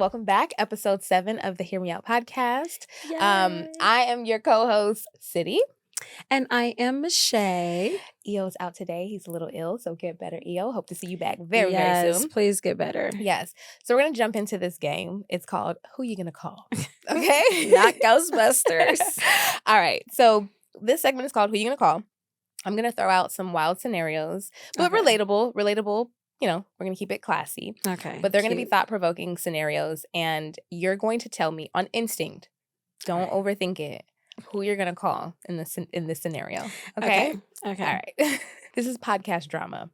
Welcome back. Episode 7 of the Hear Me Out podcast. Yay. I am your co-host, City. And I am Mishae. EO's out today. He's a little ill, so get better, EO. Hope to see you back very soon. Please get better. Yes. So we're going to jump into this game. It's called Who You Gonna Call? Okay? Not Ghostbusters. All right. So this segment is called Who You Gonna Call? I'm going to throw out some wild scenarios, but relatable. You know, we're going to keep it classy. Okay. But they're going to be thought-provoking scenarios, and you're going to tell me on instinct. Don't overthink it. Who you're going to call in this scenario. Okay? Okay. All right. This is podcast drama.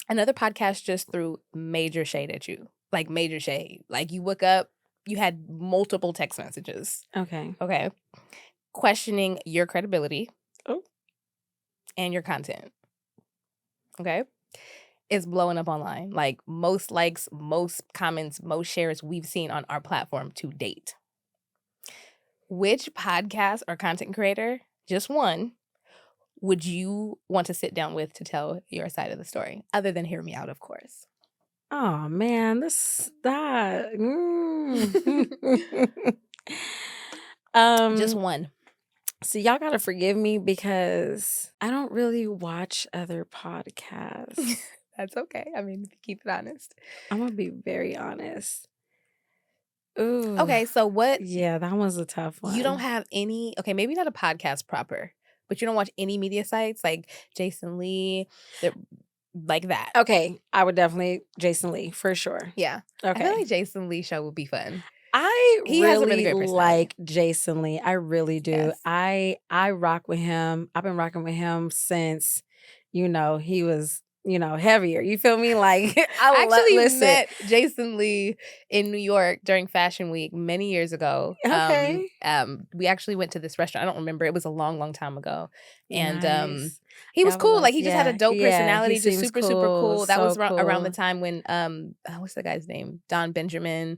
Another podcast just threw major shade at you. Like major shade. Like you woke up, you had multiple text messages. Okay. Okay. Questioning your credibility. Oh. And your content. Okay? It's blowing up online. Like most likes, most comments, most shares we've seen on our platform to date. Which podcast or content creator, just one, would you want to sit down with to tell your side of the story? Other than Hear Me Out, of course. Oh man, Just one. So y'all gotta forgive me because I don't really watch other podcasts. That's okay. I mean, keep it honest. I'm gonna be very honest. Ooh. Okay, so what? Yeah, that was a tough one. You don't have any, okay, maybe not a podcast proper, but you don't watch any media sites like Jason Lee, like that. Okay, I would definitely Jason Lee for sure. Yeah. Okay. I feel like Jason Lee show would be fun. He has a really really great personality. like Jason Lee. I really do. Yes. I rock with him. I've been rocking with him since, he was, heavier. You feel me? Like I actually met Jason Lee in New York during Fashion Week many years ago. Okay. We actually went to this restaurant. I don't remember. It was a long, long time ago. And Nice. he was Yeah, cool. well, Like he just had a dope personality. he Just seems super, super cool. That so was around the cool. time when what's the guy's name? Don Benjamin.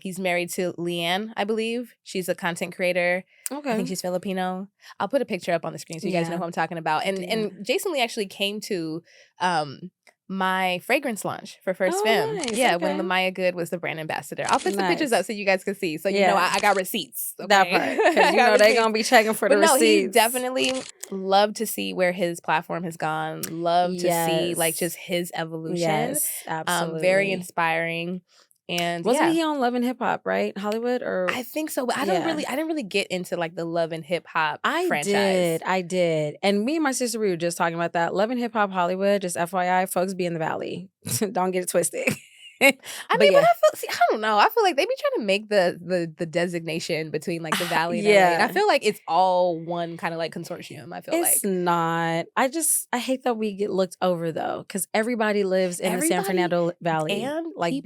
He's married to Leanne, I believe. She's a content creator. Okay. I think she's Filipino. I'll put a picture up on the screen so you guys know who I'm talking about. And Jason Lee actually came to my fragrance launch for First Femme. Nice. Yeah, Okay. when Lamaya Good was the brand ambassador. I'll put some Nice. pictures up so you guys can see. So you know I got receipts. Okay? That part. Because they're going to be checking for the But no, receipts. he definitely love to see where his platform has gone. Love to see like just his evolution. Yes, absolutely. Very inspiring. And wasn't he on Love and Hip Hop, right? Hollywood or I think so, but I didn't really get into like the Love and Hip Hop franchise. I did. And me and my sister, we were just talking about that. Love and Hip Hop Hollywood, just FYI, folks be in the valley. Don't get it twisted. I don't know. I feel like they be trying to make the designation between like the valley and LA. And I feel like it's all one kind of like consortium. I feel it's not. I hate that we get looked over though, because everybody lives in the San Fernando Valley. And like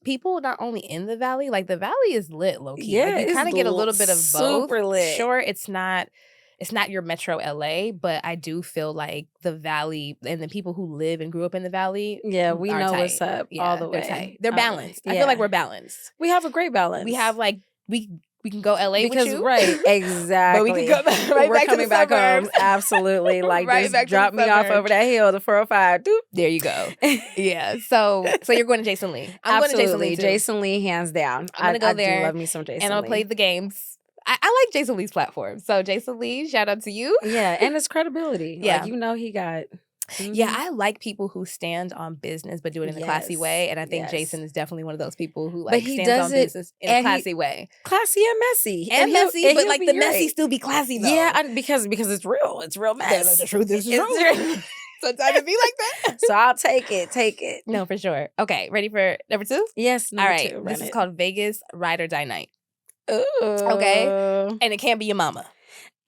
people not only in the valley, like the valley is lit, low key. Yeah, like, you kind of get a little bit of both. Super lit. Sure, it's not your metro LA, but I do feel like the valley and the people who live and grew up in the valley. Yeah, we know tight. what's up all the way. They're tight. They're balanced. I feel like we're balanced. We have a great balance. We have like we can go LA because with you. Right, exactly. But we can go right We're back coming to the back suburbs. home. Absolutely. Like right just drop me off over that hill, the 405. Doop. There you go. Yeah. So you're going to Jason Lee. I'm going to Jason Lee too. Jason Lee, hands down. I'm gonna go there. I do love me some Jason and I'll Lee. play the games. I like Jason Lee's platform. So Jason Lee, shout out to you. Yeah, and his credibility. Yeah. Like, he got... Mm-hmm. Yeah, I like people who stand on business but do it in a classy way. And I think Jason is definitely one of those people who like stands on business in a classy way. Classy and messy. And messy, but like the messy still be classy though. Yeah, because it's real. It's real mess. The truth is true. Sometimes it be like that. So I'll take it. No, for sure. Okay, ready for number 2? Yes, number 2. All right, this is called Vegas Ride or Die Night. Ooh. Okay? And it can't be your mama.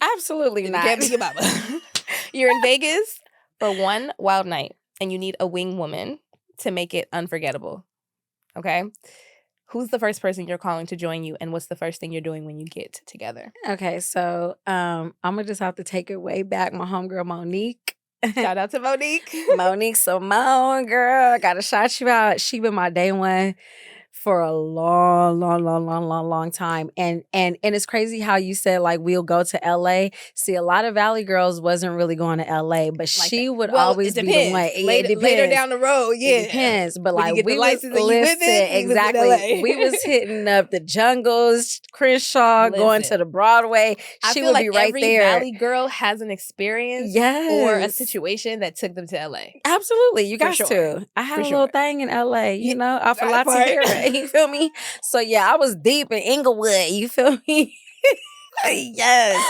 Absolutely not. It can't be your mama. You're in Vegas for one wild night, and you need a wing woman to make it unforgettable. Okay? Who's the first person you're calling to join you, and what's the first thing you're doing when you get together? Okay, so I'm going to just have to take it way back. My homegirl, Monique. Shout out to Monique. Monique Simone, girl. I got to shout you out. She been my day one for a long time. And it's crazy how you said like we'll go to LA. See, a lot of Valley girls wasn't really going to LA, but she would always be the one. Later down the road, yeah. It depends. But when like you get we the was license and you with it, exactly. We was hitting up the jungles, Crenshaw, going to the Broadway. She would be right there. Every Valley girl has an experience or a situation that took them to LA. Absolutely. You got to. I had a little thing in LA, you know, off of La Tierra. You feel me? So yeah, I was deep in Inglewood. You feel me? Yes.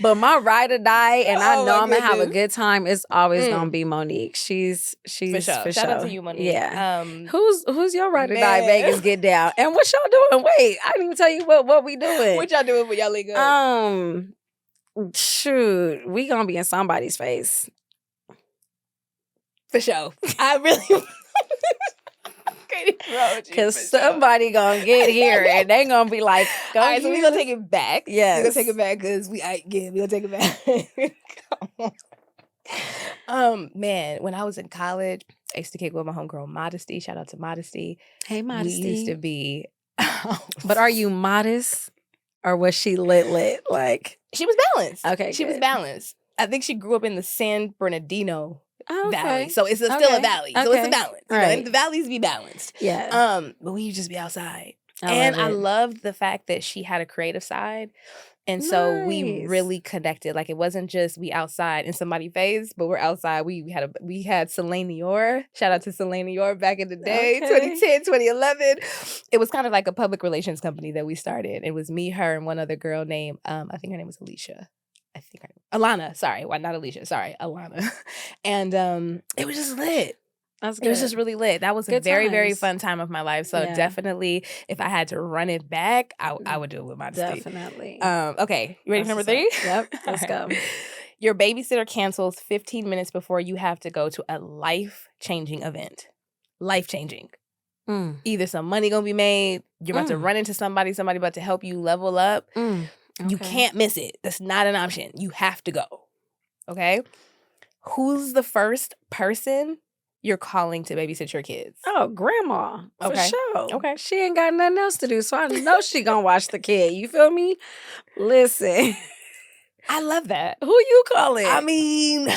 But my ride or die, and I know I'm gonna have a good time. It's always gonna be Monique. She's for sure. Shout out to you, Monique. Yeah. Who's your ride or die Vegas get down? And what y'all doing? Wait, I didn't even tell you what we doing. What y'all doing for y'all link up? Shoot, we gonna be in somebody's face. For sure. I really because somebody gonna get here and they gonna be like, all right, so we gonna take it back. Yes. We gonna take it back because we gonna take it back. Man, when I was in college, I used to kick with my homegirl Modesty. Shout out to Modesty. Hey, Modesty. We used to be but are you modest? Or was she lit? Like she was balanced. Okay. She was balanced. I think she grew up in the San Bernardino Valley. So it's still a valley. So it's a balance. Right. You know, and the valleys be balanced. Yeah. But we would just be outside. I loved the fact that she had a creative side. And so we really connected. Like it wasn't just we outside in somebody's face, but we're outside. We had Selene Dior. Shout out to Selene Dior back in the day, 2010, 2011. It was kind of like a public relations company that we started. It was me, her, and one other girl named I think her name was Alicia. Alana. Sorry, why not Alicia? Sorry, Alana. And it was just lit. It was just really lit. That was a very, very fun time of my life. So definitely, if I had to run it back, I would do it with Modesty. Definitely. Okay, you ready for number 3? Yep, let's go. Your babysitter cancels 15 minutes before you have to go to a life-changing event. Life-changing. Either some money gonna be made, you're about to run into somebody about to help you level up. You can't miss it. That's not an option. You have to go. Okay? Who's the first person you're calling to babysit your kids? Oh, grandma. For sure. Okay. She ain't got nothing else to do, so I know she gonna watch the kid. You feel me? Listen. I love that. Who you calling? I mean,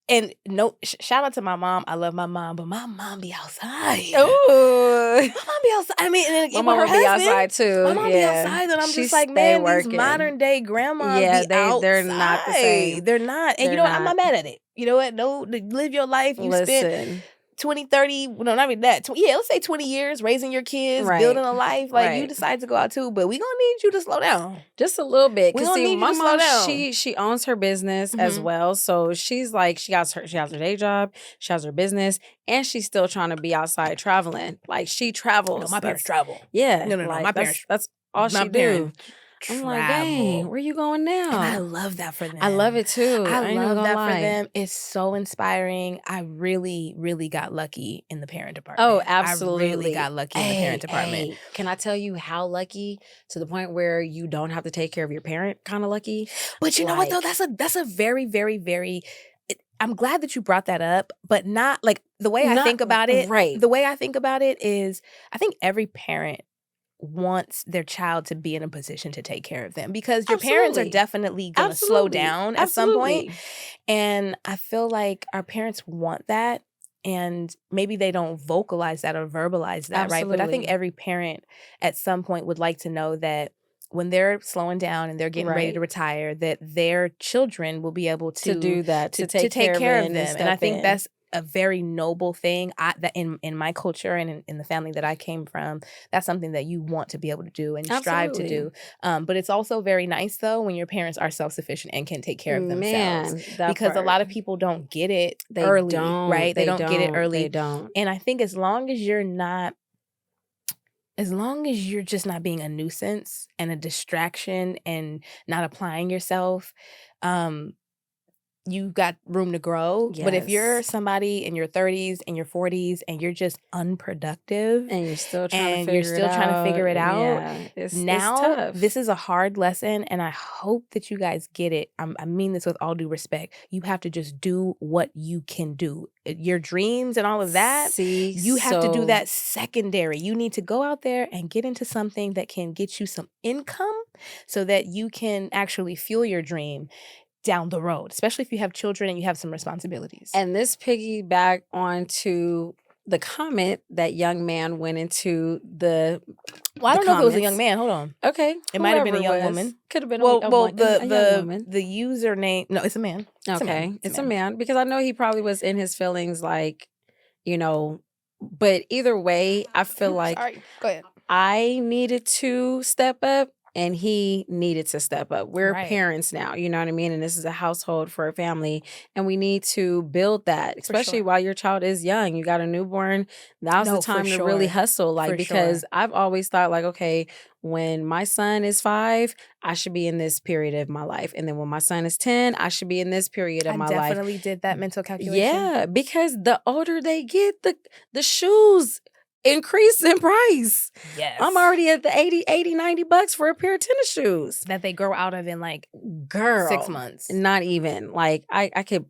and no, shout out to my mom. I love my mom, but my mom be outside. Ooh. My mom be outside. I mean, and my mom be outside too. My mom be outside, and I'm just like, man, these modern day grandmas be outside. They're not the same. They're not. And you know what? I'm not mad at it. You know what? No, live your life. You spent 20, 30, no, not even that. Let's say 20 years raising your kids, building a life. Like you decide to go out too, but we gonna need you to slow down. Just a little bit. We gonna need you to slow down. She owns her business as well. So she's like, she has her day job, she has her business, and she's still trying to be outside traveling. Like she travels. No, my parents travel. Yeah. No, like, my parents. That's all she do. I'm like, dang, where you going now? And I love that for them. I love it too. I love that for them. It's so inspiring. I really, really got lucky in the parent department. Oh, absolutely. I really got lucky in the parent department. Can I tell you how lucky to the point where you don't have to take care of your parent kind of lucky? But you know what though? That's a very, very, very... I'm glad that you brought that up, but not like the way I think about it. Right. The way I think about it is I think every parent wants their child to be in a position to take care of them because your parents are definitely going to slow down at some point. And I feel like our parents want that and maybe they don't vocalize that or verbalize that, right? But I think every parent at some point would like to know that when they're slowing down and they're getting ready to retire, that their children will be able to do that, to take care of them. And I think that's a very noble thing that in my culture and in the family that I came from, that's something that you want to be able to do and strive to do. But it's also very nice though when your parents are self-sufficient and can take care of themselves. Because a lot of people don't get it early, right? They don't get it early. They don't. And I think as long as you're just not being a nuisance and a distraction and not applying yourself, you got room to grow. But if you're Yes. somebody in your 30s and your 40s and you're just unproductive And you're still trying to and figure you're still trying to figure it out, Yeah, it's now tough. this is a hard lesson, and I hope that you guys get it. I mean this with all due respect. You have to just do what you can do. Your dreams and all of that, See, you have to do so- that secondary. You need to go out there and get into something that can get you some income so that you can actually fuel your dream down the road, especially if you have children and you have some responsibilities. And this piggyback onto the comment that young man went into the. Well, I don't know if it was a young comments. man. Hold on. Okay, It might have been a whoever it young was. woman. Could have been Well, a young woman. the username. No, it's a man. Okay, It's a man because I know he probably was in his feelings, like, you know. But either way, I feel like Sorry. Go ahead. I needed to step up and he needed to step up. We're Right. parents now, you know what I mean? And this is a household for a family. And we need to build that, especially sure. while your child is young. You got a newborn. Now's No, the for time to really sure. hustle. Like, For because sure. I've always thought, like, okay, when my son is 5, I should be in this period of my life. And then when my son is 10, I should be in this period of I my life. definitely did that mental calculation. Yeah, because the older they get, the shoes increase in price. Yes. I'm already at the 80, 90 bucks for a pair of tennis shoes. That they grow out of in like Girl, 6 months. Not even. Like I could,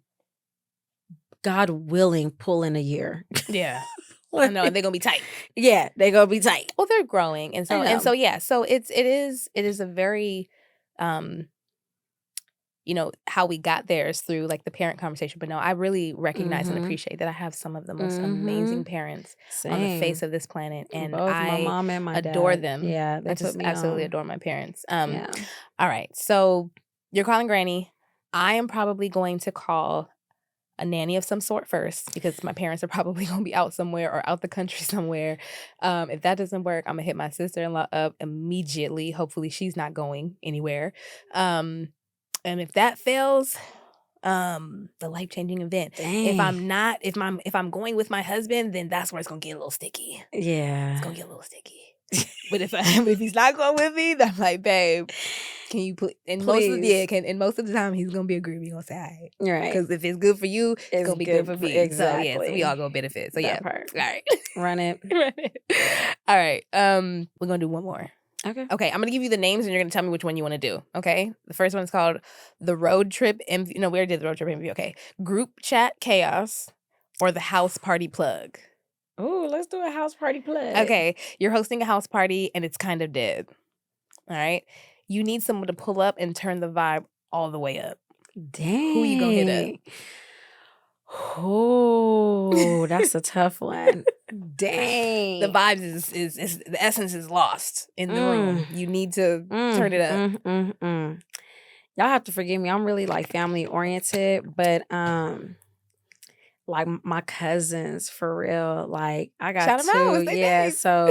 God willing, pull in a year. Yeah. I know, and they're gonna be tight. Yeah, they're gonna be tight. Well, they're growing, and so yeah. So it is a very, you know, how we got there is through like the parent conversation. But no, I really recognize and appreciate that I have some of the most amazing parents on the face of this planet, and both my I mom and my adore dad. them. Yeah, they I just put me absolutely on. adore my parents. Yeah. All right, so you're calling Granny. I am probably going to call a nanny of some sort first because my parents are probably going to be out somewhere or out the country somewhere. If that doesn't work, I'm going to hit my sister-in-law up immediately. Hopefully she's not going anywhere. And if that fails, the life-changing event. Dang. If I'm going with my husband, then that's where it's going to get a little sticky. Yeah. It's going to get a little sticky. But if he's not going with me, then I'm like, babe, can you put? And most of the time he's gonna be a groovy. He's gonna say, all right, Right. because if it's good for you, it's gonna be good for me. Exactly. So we all gonna benefit. So That part. All right, Run it. Run it. All right. We're gonna do one more. Okay. Okay, I'm gonna give you the names and you're gonna tell me which one you want to do. Okay. The first one is called the Road Trip MV. No, we already did the Road Trip MV. Okay. Group Chat Chaos or the House Party Plug. Oh, let's do a house party plug. Okay, you're hosting a house party and it's kind of dead. All right. You need someone to pull up and turn the vibe all the way up. Dang. Who you gonna hit up? Oh, that's a tough one. Dang. The vibes is the essence is lost in the room. You need to turn it up. Y'all have to forgive me. I'm really like family oriented, but like my cousins for real. Like I got Shout 'em out. What's two. their Yeah, name? so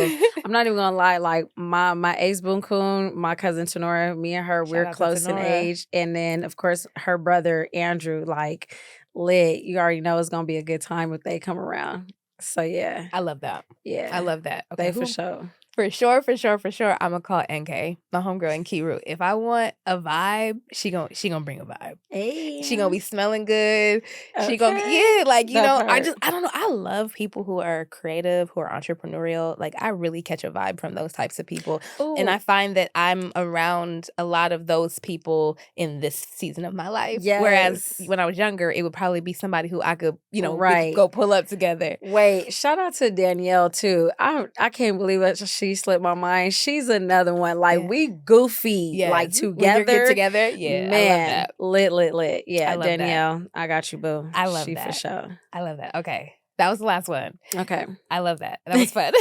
I'm not even gonna lie. Like my ace boon coon, my cousin Tenora, me and her, Shout we're out to close in Tenora. age, and then of course her brother Andrew, like lit. You already know it's gonna be a good time if they come around. So yeah, I love that. yeah, I love that. Okay, they for sure. For sure. I'm gonna call NK, my homegirl in Kiru. If I want a vibe, she gonna bring a vibe. Hey, She gonna be smelling good. She gonna be like That know. part. I don't know. I love people who are creative, who are entrepreneurial. Like I really catch a vibe from those types of people, and I find that I'm around a lot of those people in this season of my life. Yes. Whereas when I was younger, it would probably be somebody who I could, we Right. could go pull up together. Wait, shout out to Danielle too. I can't believe it. She slipped my mind. She's another one. Like we goofy, like When you're together. together, yeah, Man, I love that. lit. Yeah, I love that. Danielle, I got you, boo. I love she that. for sure. I love that. Okay. That was the last one. Okay. I love that. That was fun.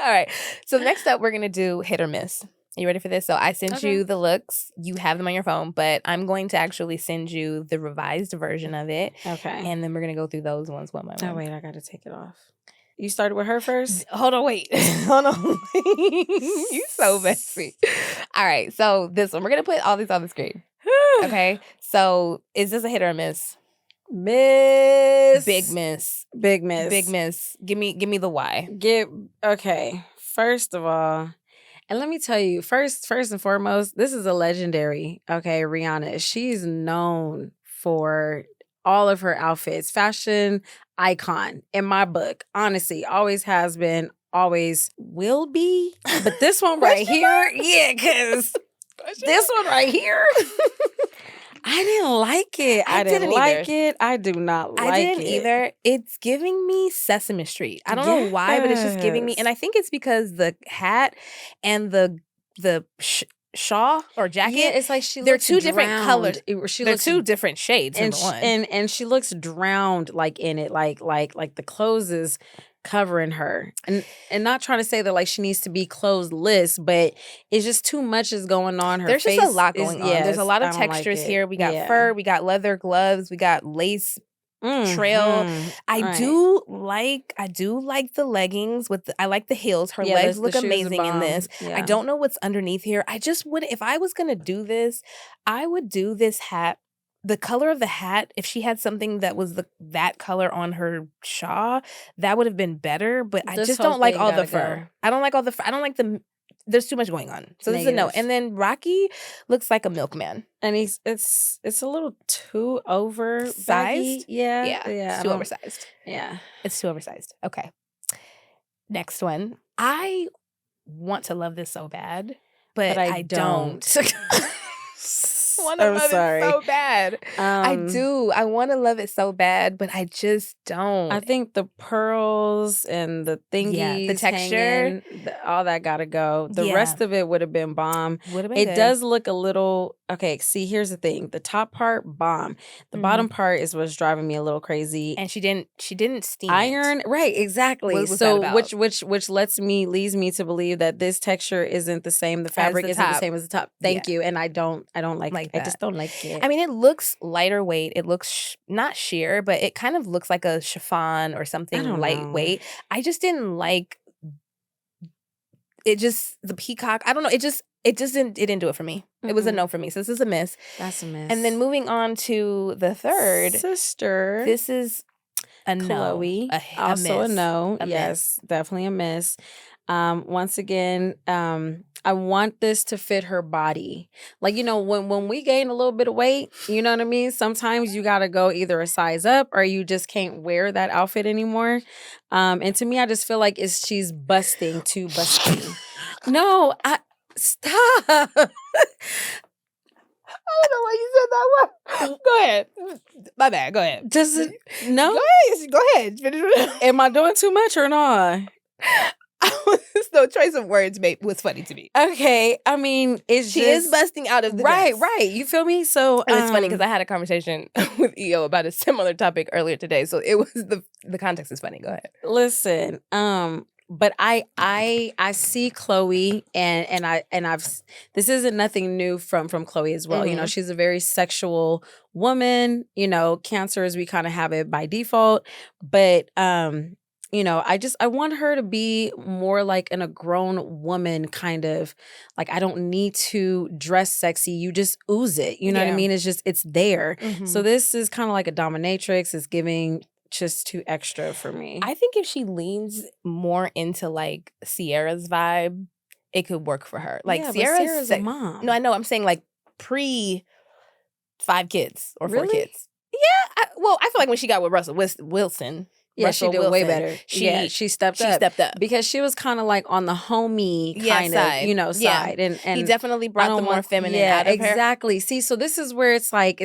All right. So next up, we're going to do hit or miss. Are you ready for this? So I sent you the looks. You have them on your phone, but I'm going to actually send you the revised version of it. Okay. And then we're going to go through those ones one by one. Oh, wait, I got to take it off. You started with her first? Hold on, wait. Hold on. You so messy. All right. So this one, we're going to put all these on the screen. Okay. So is this a hit or a miss? Miss. Big miss. Big miss. Big miss. Give me the why. Okay. First of all, and let me tell you, first and foremost, this is a legendary, okay, Rihanna. She's known for all of her outfits. Fashion icon in my book. Honestly, always has been, always will be. But this one right here, yeah, because this one right here, I didn't like it. I didn't like it. I do not like it. I didn't either. It's giving me Sesame Street. I don't know why, but it's just giving me, and I think it's because the hat and the shawl or jacket. Yeah, it's like they're two different colors. They're looks, two different shades. And number one, and she looks drowned like in it, like the clothes is covering her, and not trying to say that like she needs to be clothesless, but it's just too much is going on. There's just a lot going on. There's a lot of textures here. We got fur, we got leather gloves, we got lace trail. I do like the leggings with I like the heels. Her legs look amazing in this. I don't know what's underneath here. I just would, if I was gonna do this, I would do this hat. The color of the hat, if she had something that was that color on her shawl, that would have been better. But I just don't like all the fur. I don't like all the fur. I don't like the. There's too much going on. So this is a no. And then Rocky looks like a milkman. And it's a little too oversized. Yeah. It's too oversized. Yeah. It's too oversized. Okay. Next one. I want to love this so bad, but I don't. Want to love it so bad. I do. I want to love it so bad, but I just don't. I think the pearls and the thingies, the texture, hanging, all that gotta go. The rest of it would have been bomb. Would have been it good. Does look a little okay. See, here's the thing: the top part, bomb. The bottom part is what's driving me a little crazy. And she didn't steam iron, it. Right? Exactly. What was so that about? which leads me to believe that this texture isn't the same. The fabric isn't the same as the top. Thank you. And I don't like that. I just don't like it. I mean, it looks lighter weight. It looks not sheer, but it kind of looks like a chiffon or something lightweight. I just didn't like it. Just the peacock. I don't know. It didn't do it for me. It was a no for me. So this is a miss. That's a miss. And then moving on to the third sister. This is a no. Chloe. Also miss. A no. Yes, definitely a miss. Once again, I want this to fit her body. Like, when we gain a little bit of weight, you know what I mean? Sometimes you got to go either a size up or you just can't wear that outfit anymore. And to me, I just feel like she's busting too busting. No, stop. I don't know why you said that word. Go ahead. My bad. Go ahead. Does it? No? Go ahead. Finish it. Am I doing too much or not? No, choice of words was funny to me. Okay, I mean, she is busting out of the right. You feel me? So and it's funny because I had a conversation with EO about a similar topic earlier today. So it was the context is funny. Go ahead. Listen, but I see Chloe and I've this isn't nothing new from Chloe as well. She's a very sexual woman. Cancer as we kind of have it by default, but I want her to be more like a grown woman kind of, like, I don't need to dress sexy. You just ooze it. You know what I mean? It's there. So this is kind of like a dominatrix. It's giving just too extra for me. I think if she leans more into like Sierra's vibe, it could work for her. Like Sierra's a mom. No, I know. I'm saying like pre 5 kids or 4 kids. Yeah. I feel like when she got with Russell Wilson. Yeah, she did way better. She stepped up. Because she was kind of like on the homey kind of, side. And he definitely brought the more feminine out of her. Exactly. See, so this is where it's like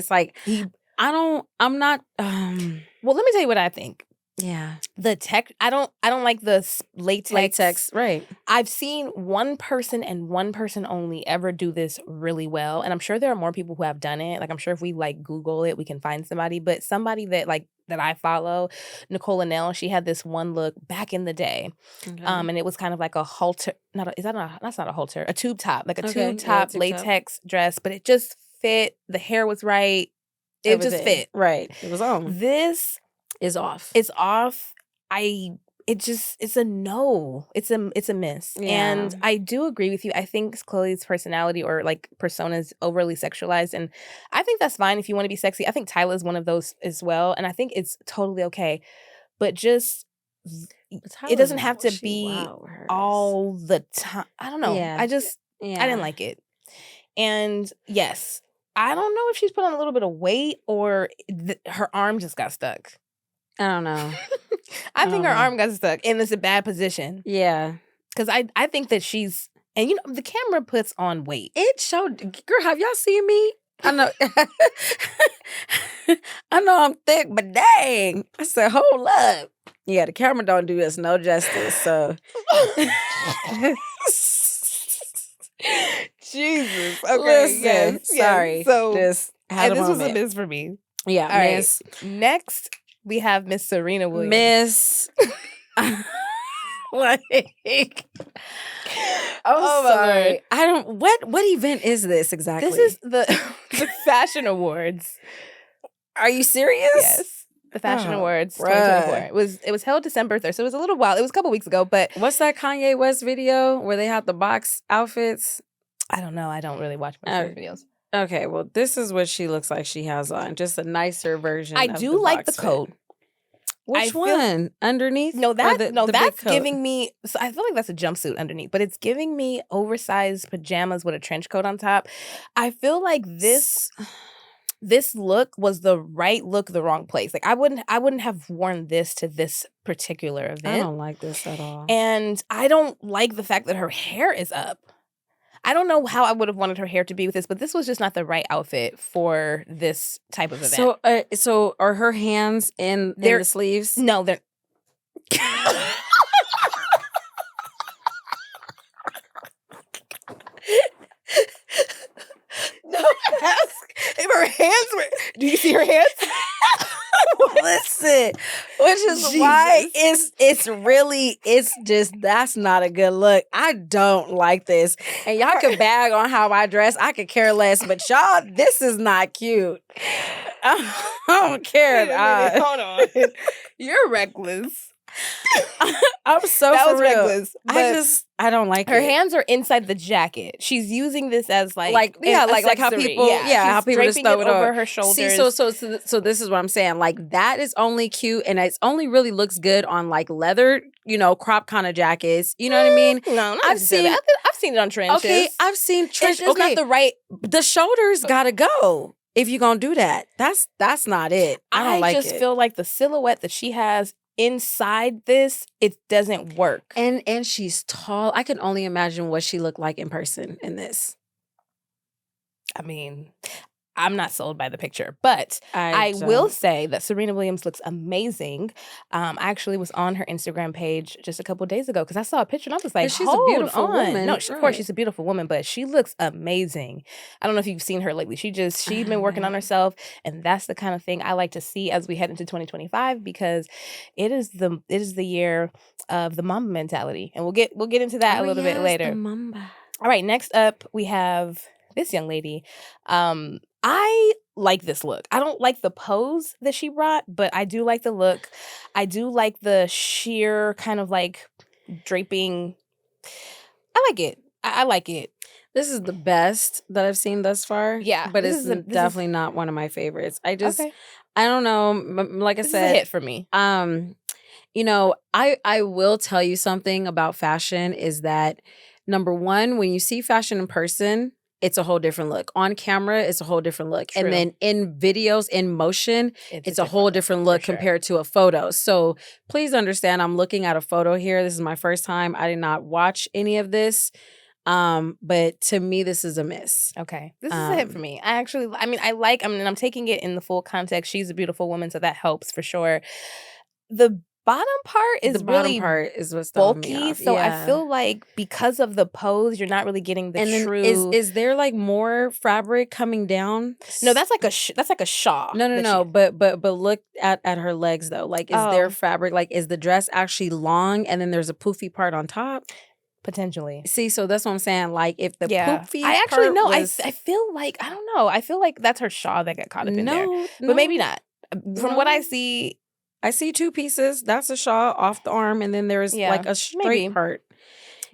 I'm not well, let me tell you what I think. Yeah. The tech, I don't like the latex. Right. I've seen one person and one person only ever do this really well. And I'm sure there are more people who have done it. Like, I'm sure if we like Google it, we can find somebody. But somebody that I follow, Nicole Linnell, she had this one look back in the day. Okay. And it was kind of like a halter. That's not a halter. A tube top. Like a tube top latex dress. But it just fit. The hair was right. It just fit. Right. It was on. This is off. It's off. It's a no. It's a miss. Yeah. And I do agree with you. I think Chloe's personality or like persona is overly sexualized. And I think that's fine if you want to be sexy. I think Tyla's one of those as well. And I think it's totally okay. But just it doesn't have to be all the time. I don't know. Yeah. I didn't like it. And yes, I don't know if she's put on a little bit of weight or her arm just got stuck. I don't know. I think her arm got stuck and it's a bad position. Yeah. Because I think that she's, and you know, the camera puts on weight. It showed, girl, have y'all seen me? I know. I know I'm thick, but dang. I said, hold up. Yeah, the camera don't do us no justice, so. Jesus. Okay. Listen, yes. sorry. So, this had a this moment. was a miss for me. Yeah, all Miss. Right. Next, we have Miss Serena Williams. Miss. Like, I'm sorry. I don't. What event is this exactly? This is the Fashion Awards. Are you serious? Yes. The Fashion Awards 2024. It was held December 3rd, so it was a little while. It was a couple weeks ago, but what's that Kanye West video where they have the box outfits? I don't know. I don't really watch much of videos. Okay, well, this is what she looks like she has on. Just a nicer version. I do like the coat. Which one? Underneath? No, that's giving me. So I feel like that's a jumpsuit underneath, but it's giving me oversized pajamas with a trench coat on top. I feel like this look was the right look, the wrong place. Like I wouldn't have worn this to this particular event. I don't like this at all. And I don't like the fact that her hair is up. I don't know how I would have wanted her hair to be with this, but this was just not the right outfit for this type of event. So are her hands in the sleeves? No, they're. No, ask if her hands were. Do you see her hands? Listen, which is why it's just that's not a good look. I don't like this. And y'all can bag on how I dress. I could care less, but y'all, this is not cute. I don't care. Hold on. You're reckless. I'm so that for was real. Reckless. I don't like her it. hands are inside the jacket. She's using this as like how people how people just throw it over her shoulders. See, so this is what I'm saying. Like that is only cute, and it's only really looks good on like leather, crop kind of jackets. You know what I mean? No, I've seen it on trenches. Okay, I've seen trenches. It's not the right. The shoulders gotta go. If you're gonna do that, that's not it. I don't like it. I just feel like the silhouette that she has inside this, it doesn't work. And she's tall. I can only imagine what she looked like in person in this. I mean, I'm not sold by the picture, but I will say that Serena Williams looks amazing. I actually was on her Instagram page just a couple of days ago because I saw a picture and I was like, she's a beautiful woman. No, of course she's a beautiful woman, but she looks amazing. I don't know if you've seen her lately. She's been working on herself, and that's the kind of thing I like to see as we head into 2025 because it is the year of the Mamba Mentality, and we'll get into that a little bit later. The Mamba. All right, next up we have this young lady. I like this look. I don't like the pose that she brought, but I do like the look. I do like the sheer kind of like draping. I like it. I like it. This is the best that I've seen thus far. Yeah. But it's definitely not one of my favorites. I don't know. Like I said. This is a hit for me. I will tell you something about fashion is that, number one, when you see fashion in person, it's a whole different look. On camera, it's a whole different look. True. And then in videos, in motion, it's a whole different look compared to a photo. So please understand, I'm looking at a photo here. This is my first time. I did not watch any of this. But to me, this is a miss. Okay. This is a hit for me. I'm taking it in the full context. She's a beautiful woman, so that helps for sure. The bottom part is what's bulky, so yeah. I feel like because of the pose, you're not really getting the true. Is there like more fabric coming down? No, that's like a shawl. No. But look at her legs though. Like, is there fabric? Like, is the dress actually long, and then there's a poofy part on top? Potentially. See, so that's what I'm saying. Like, if the poofy I actually know. I feel like I don't know. I feel like that's her shawl that got caught up in there, but maybe not. From what I see. I see two pieces. That's a shawl off the arm, and then there's like a straight part.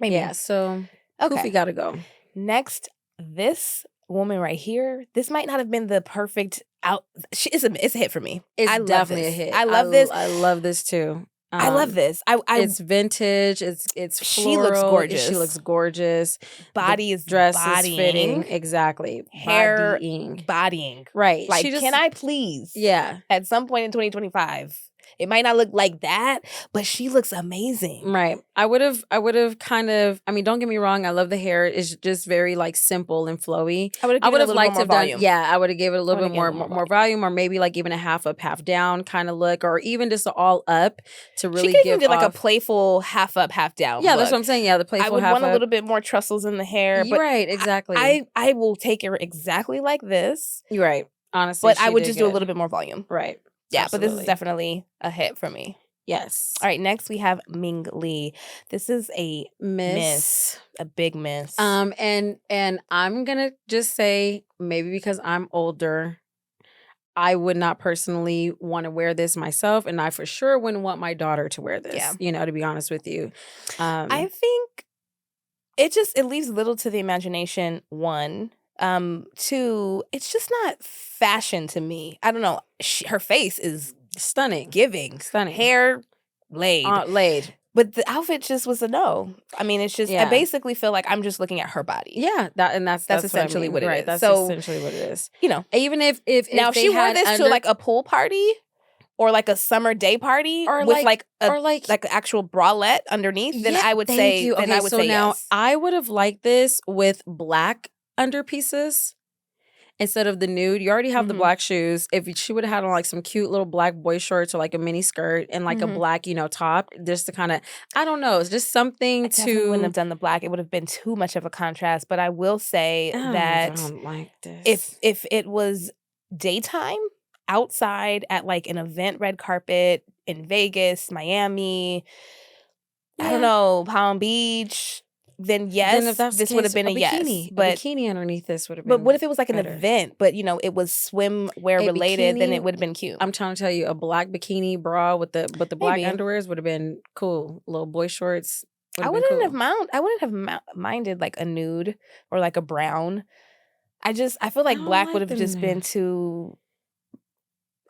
Maybe. Yeah, so poofy gotta go. Next, this woman right here, this might not have been the perfect out. It's a hit for me. It's definitely a hit. I love this. I love this too. I love this. It's vintage. It's she looks floral. gorgeous. She looks gorgeous. Body is Dress bodying. is fitting. Exactly. Hair Bodying. bodying. Right. Like, She just, can I please? Yeah. At some point in 2025, it might not look like that, but she looks amazing. Right. I would have kind of, I mean, don't get me wrong. I love the hair. It's just very like simple and flowy. I would have liked to have done, yeah, I would have given it a little bit more volume, or maybe like even a half up, half down kind of look, or even just an all up to really she could give even off. Like a playful half up, half down. Yeah, look. that's what I'm saying. Yeah, the playful half up. I would want a little bit more trussles in the hair. But right, exactly. I will take her exactly like this. You're right. Honestly, but I would just do a little bit more volume. Right. Yeah, Absolutely. but this is definitely a hit for me. Yes. All right, next we have Ming Lee. This is a miss, a big miss. And I'm gonna just say, maybe because I'm older, I would not personally want to wear this myself, and I for sure wouldn't want my daughter to wear this. Yeah. You know, to be honest with you, I think it leaves little to the imagination. One. Two, it's just not fashion to me. I don't know. Her face is stunning, stunning. Hair laid. But the outfit just was a no. I mean, it's just, I basically feel like I'm just looking at her body. Yeah, that's essentially what it is. Right, that's so, essentially what it is. You know, even if now if she wore this to like a pool party or like a summer day party or with like an actual bralette underneath, then I would say, then I would say now, yes. I would have liked this with black underpieces instead of the nude. You already have the black shoes. If she would have had on like some cute little black boy shorts or like a mini skirt and like a black, top, just to kind of, I don't know, it's just something I wouldn't have done the black. It would have been too much of a contrast. But I will say that I don't like this. If it was daytime outside at like an event red carpet in Vegas, Miami, I don't know, Palm Beach, then yes, this would have been a yes. But a bikini underneath this would have been. But what if it was like an event, but it was swimwear related? Then it would have been cute. I'm trying to tell you, a black bikini bra with the black underwears would have been cool. Little boy shorts. I wouldn't have minded like a nude or like a brown. I feel like black would have just been too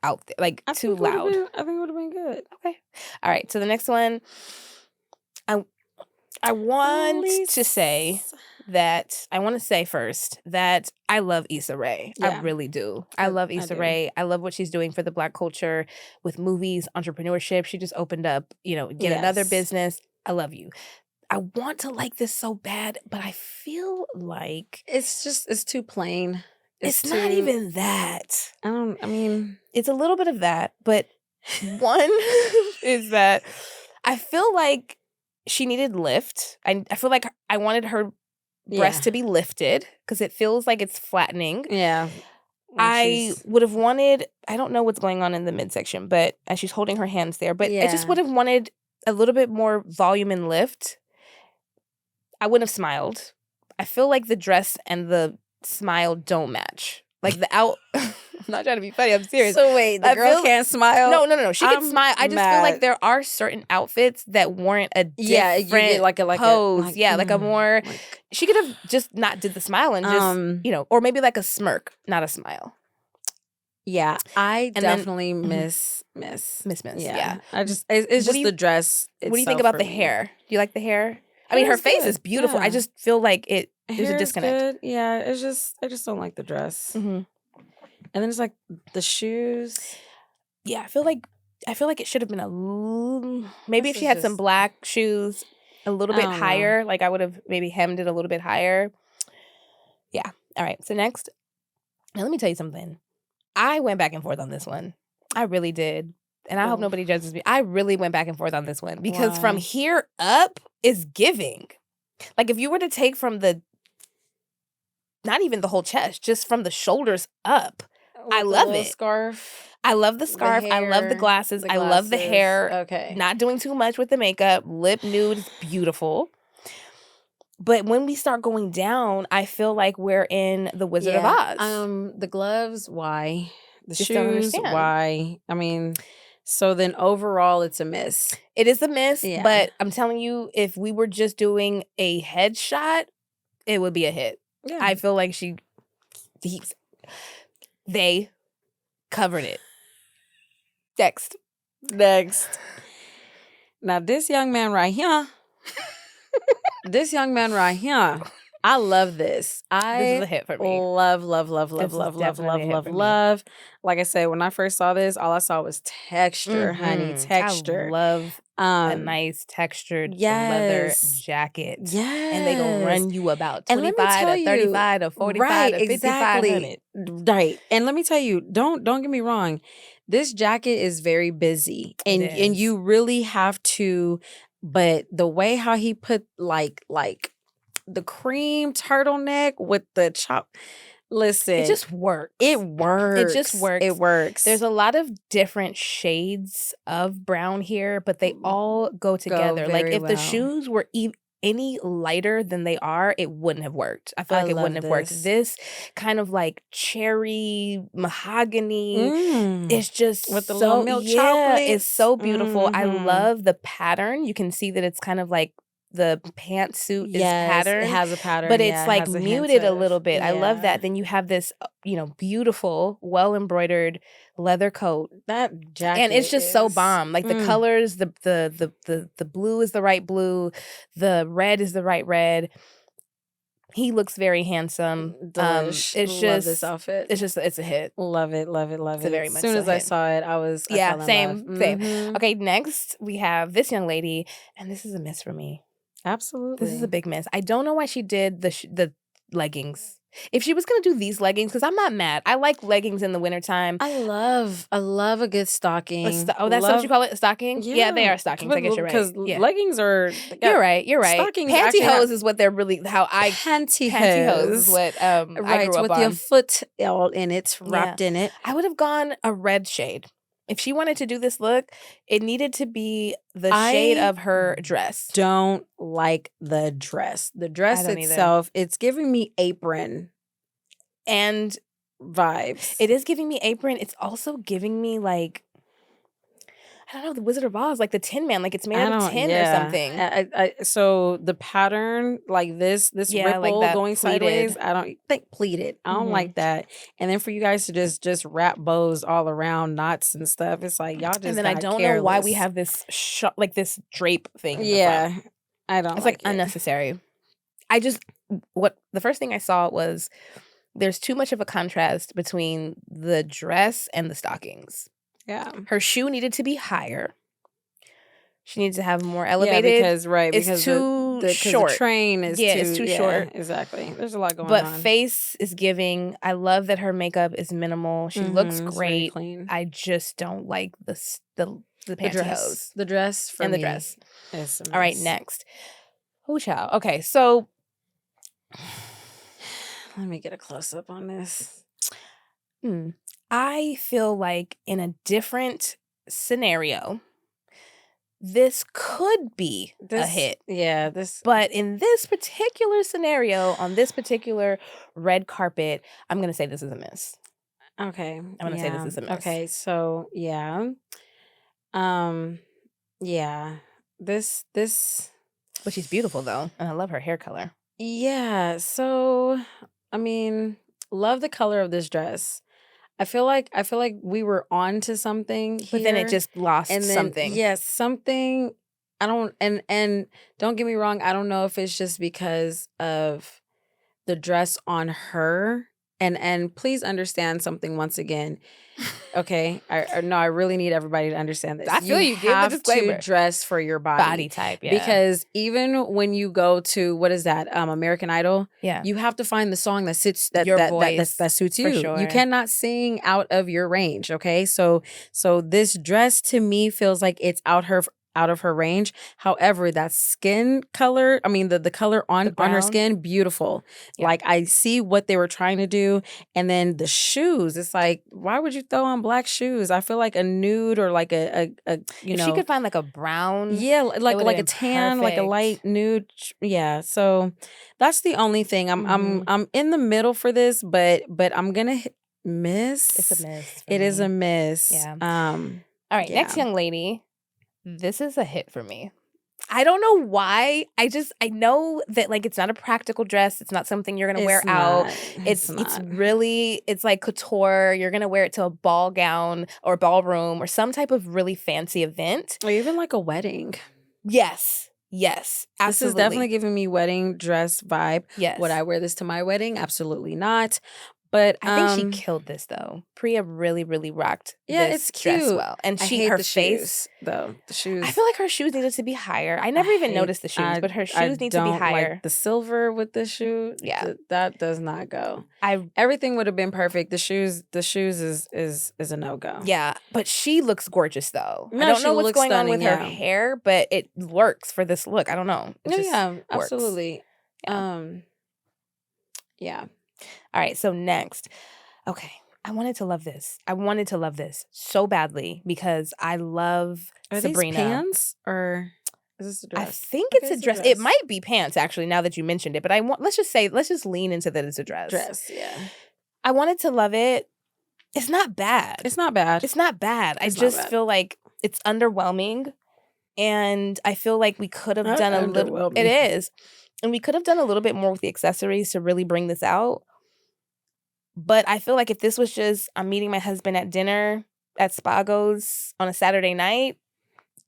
out there, like too loud. I think it would have been good. Okay. All right. So the next one, I want to say first that I love Issa Rae. Yeah. I really do. I love Issa Rae. I love what she's doing for the Black culture with movies, entrepreneurship. She just opened up, another business. I love you. I want to like this so bad, but I feel like it's too plain. It's not even that. It's a little bit of that, but one is that I feel like she needed lift. I feel like I wanted her breast to be lifted because it feels like it's flattening. Yeah. I would have wanted, I don't know what's going on in the midsection, but as she's holding her hands there, but I just would have wanted a little bit more volume and lift. I wouldn't have smiled. I feel like the dress and the smile don't match. Like I'm not trying to be funny. I'm serious. So wait, the girl can't smile? No. She can smile. I just feel like there are certain outfits that warrant a different you get like pose. Like a more. She could have just not did the smile and just or maybe like a smirk, not a smile. Yeah, I definitely miss. Yeah. It's just the dress. What do you think about the hair? Do you like the hair? I mean, her face is beautiful. I just feel like there's a disconnect. Good. Yeah, I just don't like the dress. And then it's like the shoes. Yeah, I feel like it should have been a little. Maybe if she had some black shoes, a little bit higher. Like I would have maybe hemmed it a little bit higher. Yeah. All right. So next, now let me tell you something. I went back and forth on this one. I really did. And I hope nobody judges me. I really went back and forth on this one because from here up is giving. Like if you were to take from not even the whole chest, just from the shoulders up, I love it. Scarf. I love the scarf. I love the glasses. I love the hair. Okay. Not doing too much with the makeup. Lip nude is beautiful. But when we start going down, I feel like we're in the Wizard of Oz. The gloves, why? The Just don't shoes, understand. why? I mean, so then overall, it's a miss. It is a miss, but I'm telling you, if we were just doing a headshot, it would be a hit. Yeah. I feel like they covered it. Next. Now this young man right here, I love this. This is a hit for me. Love. This is definitely a hit for me. Like I said, when I first saw this, all I saw was texture, honey, texture. I love a nice textured leather jacket. Yes. And they gonna run you about And let me 25 tell to you, 35 to 45 right, to 5500. exactly. Right. And let me tell you, don't get me wrong. This jacket is very busy. And you really have to, but the way how he put like the cream turtleneck with the chop. Listen. It just works. It works. It just works. It works. There's a lot of different shades of brown here, but they all go together. Like if the shoes were any lighter than they are, it wouldn't have worked. I feel like it wouldn't have worked. This kind of like cherry mahogany is just with the little milk chocolate. It's so beautiful. I love the pattern. You can see that it's kind of like the pantsuit is patterned. It has a pattern, but it's like muted a little bit. I love that. Then you have this, beautiful, well embroidered leather coat. That jacket, and it's just so bomb. Like the colors, the blue is the right blue, the red is the right red. He looks very handsome. It's love just this outfit. It's a hit. Love it. It's very much as soon as I saw it, I fell in same. love. Okay, next we have this young lady, and this is a miss for me. Absolutely. This is a big miss. I don't know why she did the leggings. If she was going to do these leggings, because I'm not mad. I like leggings in the wintertime. I love a good stocking. That's what you call it? A stocking? Yeah, they are stockings. I guess you're right. Because leggings are... You're right. Stockings pantyhose is what they're really... Pantyhose is what I grew up with on. your foot all in it, wrapped in it. I would have gone a red shade. If she wanted to do this look, it needed to be the shade of her dress. Don't like the dress. The dress itself, it's giving me apron and vibes. It is giving me apron. It's also giving me like, I don't know, the Wizard of Oz, like the Tin Man, like it's made out of tin or something. So the pattern, like this ripple like going sideways, I don't think pleated. I don't like that. And then for you guys to just wrap bows all around, knots and stuff, it's like y'all just. And then I don't know why we have this this drape thing. Yeah, I don't. It's like unnecessary. The first thing I saw was there's too much of a contrast between the dress and the stockings. Yeah. Her shoe needed to be higher. She needs to have more elevated. Yeah, because it's too short. The train is it's too short. Exactly. There's a lot going on. But face is giving. I love that her makeup is minimal. She looks great. Clean. I just don't like the pantyhose. The dress for me. The dress. Is all right, next. Oh, child. Okay, so let me get a close up on this. I feel like in a different scenario, this could be a hit. Yeah, But in this particular scenario, on this particular red carpet, I'm going to say this is a miss. Okay. I'm going to say this is a miss. Okay, so yeah. Yeah. This But she's beautiful though, and I love her hair color. Yeah, so I mean, love the color of this dress. I feel like we were on to something here. But then it just lost something. Yes, something. I don't and don't get me wrong, I don't know if it's just because of the dress on her. And please understand something once again. Okay? I really need everybody to understand this. I feel you give have the disclaimer. to dress for your body type, yeah. Because even when you go to what is that? American Idol, you have to find the song that suits that suits you. Sure. You cannot sing out of your range, okay? So this dress to me feels like it's out of her range. However, that skin color, I mean the color on her skin, beautiful. Yeah. Like I see what they were trying to do. And then the shoes, it's like, why would you throw on black shoes? I feel like a nude or like a if she could find like a brown. Yeah, like a tan, like a light nude. Yeah. So that's the only thing. I'm in the middle for this, but I'm gonna miss. It's a miss. It is a miss. Yeah. All right, next young lady. This is a hit for me. I don't know why. I know that like it's not a practical dress. It's not something you're gonna wear out. It's really like couture. You're gonna wear it to a ball gown or ballroom or some type of really fancy event. Or even like a wedding. Yes. This Absolutely. is definitely giving me wedding dress vibe. Yes. Would I wear this to my wedding? Absolutely not. But I think she killed this though. Priya really, really rocked it's this dress cute. well. And I hate her the face, shoes, though. The shoes. I feel like her shoes needed to be higher. I never even noticed the shoes, but her shoes need to be higher. Like the silver with the shoe. Yeah. That does not go. Everything would have been perfect. The shoes is a no-go. Yeah, but she looks gorgeous though. No, I don't she know what's looks going on with stunning, her yeah. hair, but it works for this look. I don't know. It just works. Absolutely. Yeah. All right, so next. Okay. I wanted to love this so badly because I love Sabrina. These pants or is this a dress? I think it's a dress. It might be pants actually now that you mentioned it, but let's just lean into that it's a dress. Yeah. I wanted to love it. It's not bad. It's not bad. I just feel like it's underwhelming, and I feel like we could have done a little. It is, and we could have done a little bit more with the accessories to really bring this out. But I feel like if this was just I'm meeting my husband at dinner at Spago's on a Saturday night,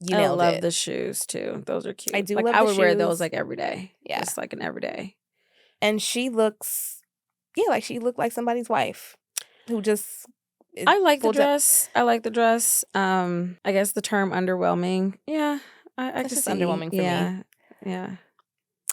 you nailed it. I love the shoes too. Those are cute. I do like, love I the would shoes. wear those like every day. Yeah, it's like an everyday. And she looks, like she looked like somebody's wife who just. I like the dress. I guess the term underwhelming. Yeah, I it's just see. underwhelming for me. Yeah.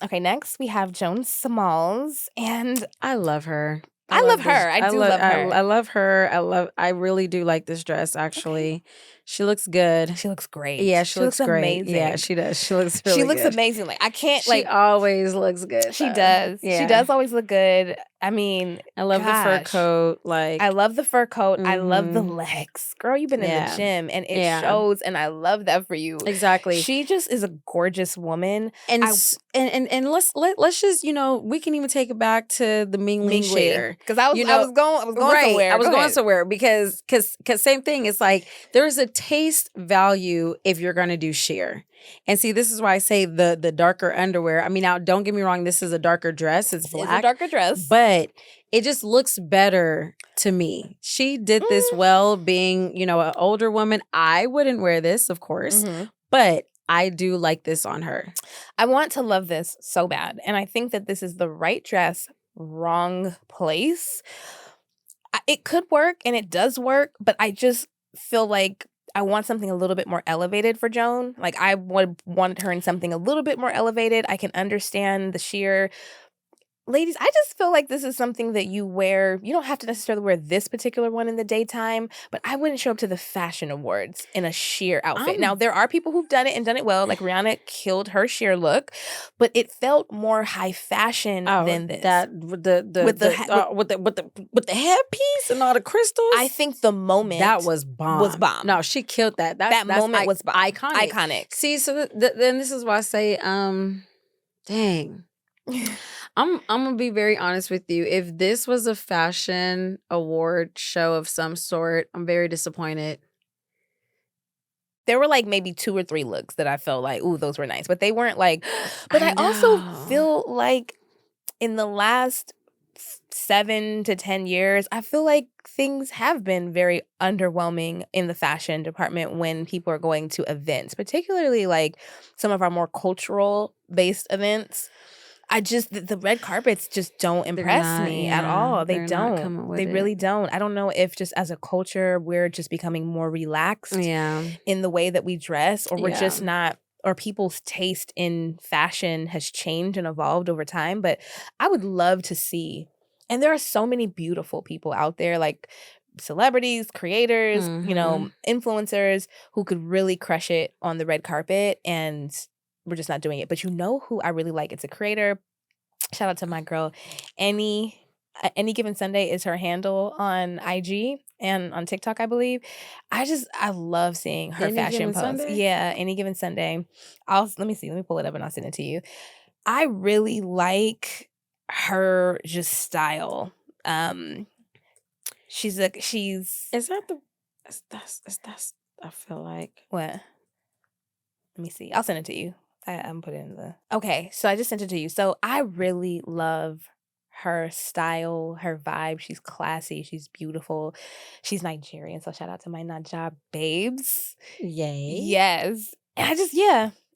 Okay, next we have Joan Smalls, and I love her. I love her. I do love her. I love her. I really do like this dress, actually. Okay. She looks good. She looks great. Yeah, she looks great. Amazing. Yeah, she does. She looks really good. She looks amazing. Like I can't She always looks good. She does. Yeah. She does always look good. I mean, I love the fur coat. Like I love the fur coat. I love the legs. Girl, you've been in the gym and it shows, and I love that for you. Exactly. She just is a gorgeous woman. And let's just, we can even take it back to the Ming share. Because I was going somewhere. I was going somewhere because same thing. It's like there's a taste value if you're gonna do sheer. And see, this is why I say the darker underwear. I mean, now don't get me wrong, this is a darker dress. It's black. It's a darker dress. But it just looks better to me. She did this well, being, an older woman. I wouldn't wear this, of course, but I do like this on her. I want to love this so bad. And I think that this is the right dress, wrong place. It could work and it does work, but I just feel like I want something a little bit more elevated for Joan. Like I wanted her in something a little bit more elevated. I can understand the sheer. Ladies, I just feel like this is something that you wear. You don't have to necessarily wear this particular one in the daytime, but I wouldn't show up to the fashion awards in a sheer outfit. Now, there are people who've done it and done it well. Like Rihanna killed her sheer look, but it felt more high fashion than this. With the headpiece and all the crystals. I think the moment that was bomb. No, she killed that. That moment was iconic. See, so then this is why I say, dang. I'm gonna be very honest with you. If this was a fashion award show of some sort, I'm very disappointed. There were like maybe 2 or 3 looks that I felt like, ooh, those were nice. But they weren't like, but I also feel like in the last 7 to 10 years, I feel like things have been very underwhelming in the fashion department when people are going to events, particularly like some of our more cultural based events. The red carpets just don't impress me at all. They don't. They really don't. I don't know if just as a culture, we're just becoming more relaxed in the way that we dress, or we're just not, or people's taste in fashion has changed and evolved over time. But I would love to see, and there are so many beautiful people out there, like celebrities, creators, influencers who could really crush it on the red carpet, and we're just not doing it. But you know who I really like? It's a creator. Shout out to my girl. Any Given Sunday is her handle on IG and on TikTok, I believe. I love seeing her fashion posts. Yeah, Any Given Sunday. Let me pull it up and I'll send it to you. I really like her just style. She's I feel like what? Let me see. I'll send it to you. I'm putting in the. Okay, so I just sent it to you. So I really love her style, her vibe. She's classy. She's beautiful. She's Nigerian. So shout out to my Naija babes. Yay. Yes. And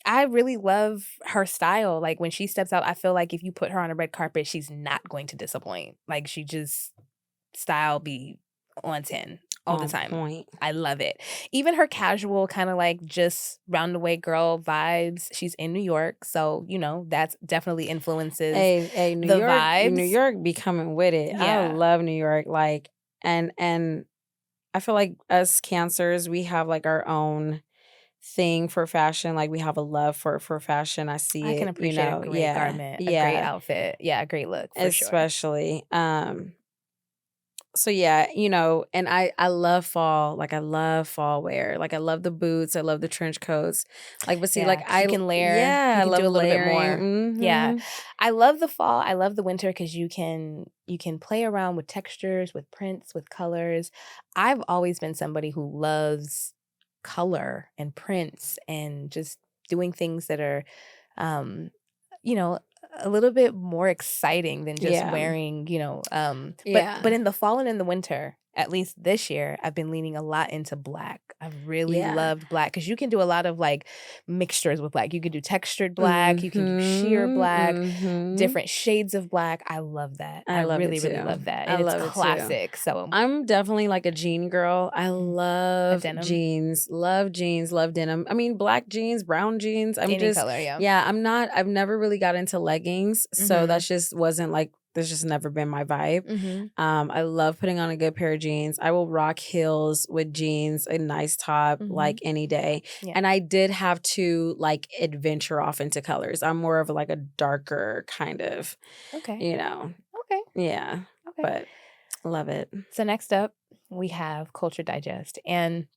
I really love her style. Like when she steps out, I feel like if you put her on a red carpet, she's not going to disappoint. Like she just style be on 10 all the time. Point. I love it. Even her casual kind of like just round the way girl vibes. She's in New York, so you know that's definitely influences New the York, vibes. New York be coming with it. I Yeah. love New York. Like, and I feel like us Cancers, we have like our own thing for fashion. Like we have a love for fashion. I see it. I can appreciate a great garment, a great outfit. Yeah, a great look for sure. Especially. So yeah, you know, and I love fall. Like I love fall wear. Like I love the boots. I love the trench coats. Like, but see, Yeah, like 'cause you can layer. Yeah, You I can love do a little bit more. layering. Yeah, I love the fall. I love the winter because you can play around with textures, with prints, with colors. I've always been somebody who loves color and prints and just doing things that are, you know, a little bit more exciting than just Yeah. wearing, you know, Yeah. but in the fall and in the winter, at least this year, I've been leaning a lot into black. I've really Yeah. loved black because you can do a lot of like mixtures with black. You can do textured black, you can do sheer black, different shades of black. I love that. I love really, it really too. love that. I And love it it's too. classic. So I'm definitely like a jean girl. I love denim. jeans, love denim. I mean, black jeans, brown jeans. I'm any just color, yeah. yeah. I've never really got into leggings, so that's just wasn't like. There's just never been my vibe. I love putting on a good pair of jeans. I will rock heels with jeans, a nice top, like any day. Yeah. And I did have to like adventure off into colors. I'm more of like a darker kind of, you know. Okay. Yeah. Okay. But love it. So next up, we have Culture Digest. And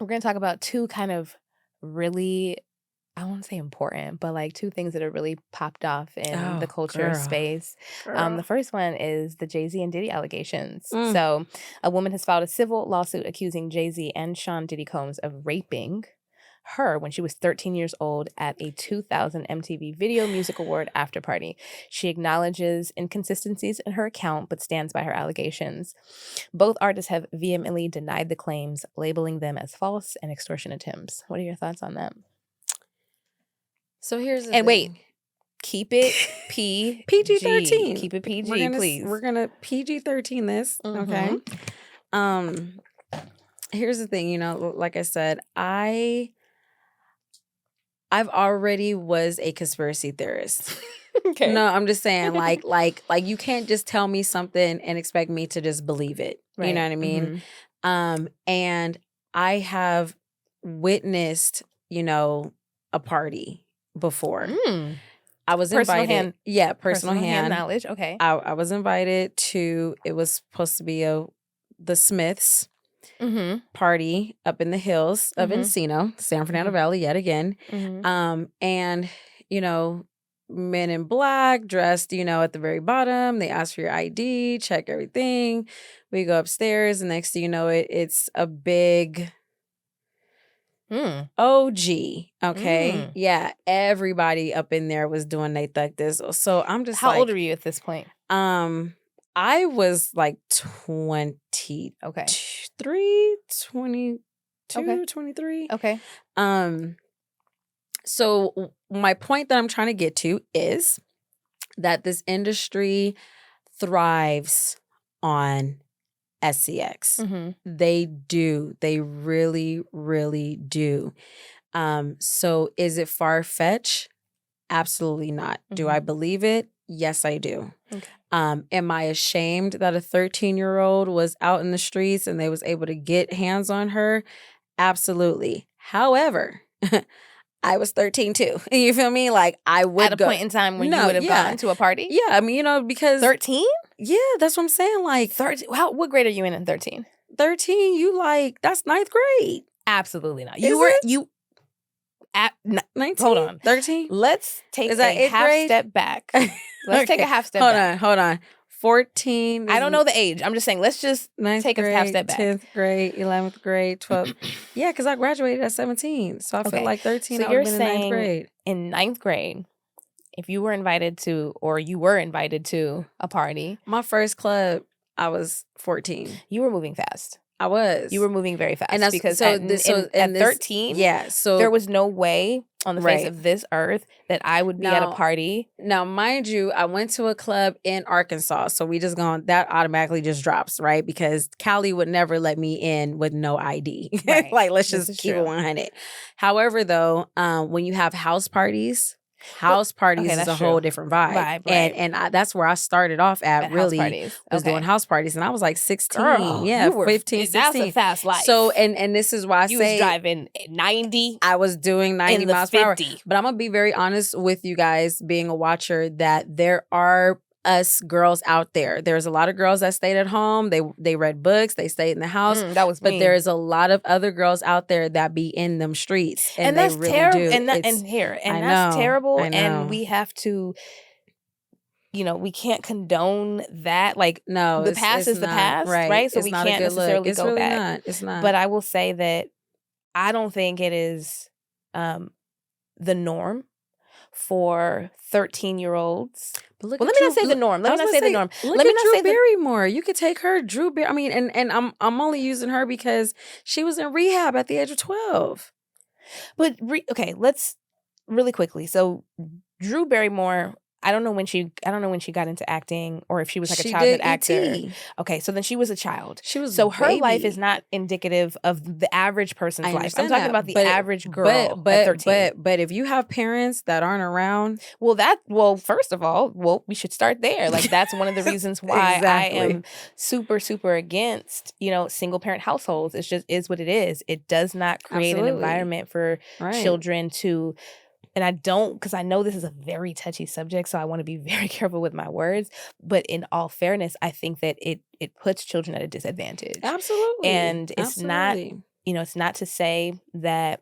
we're going to talk about two kind of really, I won't say important, but like two things that are really popped off in the culture space. The first one is the Jay-Z and Diddy allegations. So a woman has filed a civil lawsuit accusing Jay-Z and Sean Diddy Combs of raping her when she was 13 years old at a 2000 MTV Video Music Award after party. She acknowledges inconsistencies in her account but stands by her allegations. Both artists have vehemently denied the claims, labeling them as false and extortion attempts. What are your thoughts on that? So here's the thing. Wait, keep it PG-13. Keep it PG, please. We're gonna PG-13 this, okay? Here's the thing, you know, like I said, I've already was a conspiracy theorist. Okay. No, I'm just saying, like you can't just tell me something and expect me to just believe it. Right. You know what I mean? And I have witnessed, you know, a party before. I was invited. Personal hand knowledge. Okay. I was invited to. It was supposed to be the Smiths party up in the hills of Encino, San Fernando Valley, yet again. And you know, men in black dressed, you know, at the very bottom. They ask for your ID, check everything. We go upstairs, and next thing you know, it's a big OG. Okay. Yeah. Everybody up in there was doing they thug dizzle. So I'm just How old are you at this point? I was like 23, 22, 23. Okay. So my point that I'm trying to get to is that this industry thrives on SCX. They do. They really, really do. So is it far-fetched? Absolutely not. Do I believe it? Yes, I do. Okay. Am I ashamed that a 13-year-old was out in the streets and they was able to get hands on her? Absolutely. However, I was 13 too. You feel me? Like I would at a point in time when you would have gone to a party? Yeah, I mean, you know, because 13? Yeah, that's what I'm saying. Like 13. What grade are you in 13? 13, you like that's 9th grade. Absolutely not. You at 19? Hold on. 13? Let's take a half step back. Let's take a half step back. Hold on. 14. I don't know the age. I'm just saying, let's just take a half step back. 10th grade, 11th grade, 12th. Yeah, because I graduated at 17. So I feel like 13, so I would have been in 9th grade. In 9th grade, if you were invited to a party. My first club, I was 14. You were moving fast. I was. You were moving very fast. And that's because so. at 13, yeah. So there was no way on the face Right. of this earth that I would be at a Now- party. Now, mind you, I went to a club in Arkansas, so we just that automatically just drops, right? Because Cali would never let me in with no ID. Right. Like, let's This just is keep true. it 100. However, though, when you have house parties okay, is that's a whole true. different vibe. Right. And that's where I started off at At really house parties. was Okay. doing house parties, and I was like 16. Girl, yeah, you were 15, 16. That's a fast life. So, and this is why I you say was driving 90 I was doing 90 in the miles per hour. 50. But I'm going to be very honest with you guys, being a watcher, that there are us girls out there. There's a lot of girls that stayed at home. They read books. They stayed in the house. That was me. But there's a lot of other girls out there that be in them streets. And that's they really terrible. do. And that's terrible. I know. And we have to, we can't condone that. Like, no, the past is the past, right? So it's we not can't a good necessarily look. It's go really back. Not. It's not. But I will say that I don't think it is the norm for 13-year-olds. But look Well, at let me not Drew- say the norm. Let me not say the norm. Look Let me at not Drew say the Barrymore. You could take her, Drew Barrymore. I mean, and I'm only using her because she was in rehab at the age of 12. But okay, let's really quickly. So Drew Barrymore, I don't know when she got into acting, or if she was like a childhood actor. E.T. Okay, so then she was a child. She was So her baby. life is not indicative of the average person's I life. I'm understand talking that, about the but- average girl at 13. But if you have parents that aren't around, First of all, we should start there. Like, that's one of the reasons why Exactly. I am super, super against, single parent households. It's just is what it is. It does not create an Absolutely. environment for right? children to, and I don't, because I know this is a very touchy subject, so I want to be very careful with my words. But in all fairness, I think that it puts children at a disadvantage. Absolutely. And it's not, Absolutely. it's not to say that,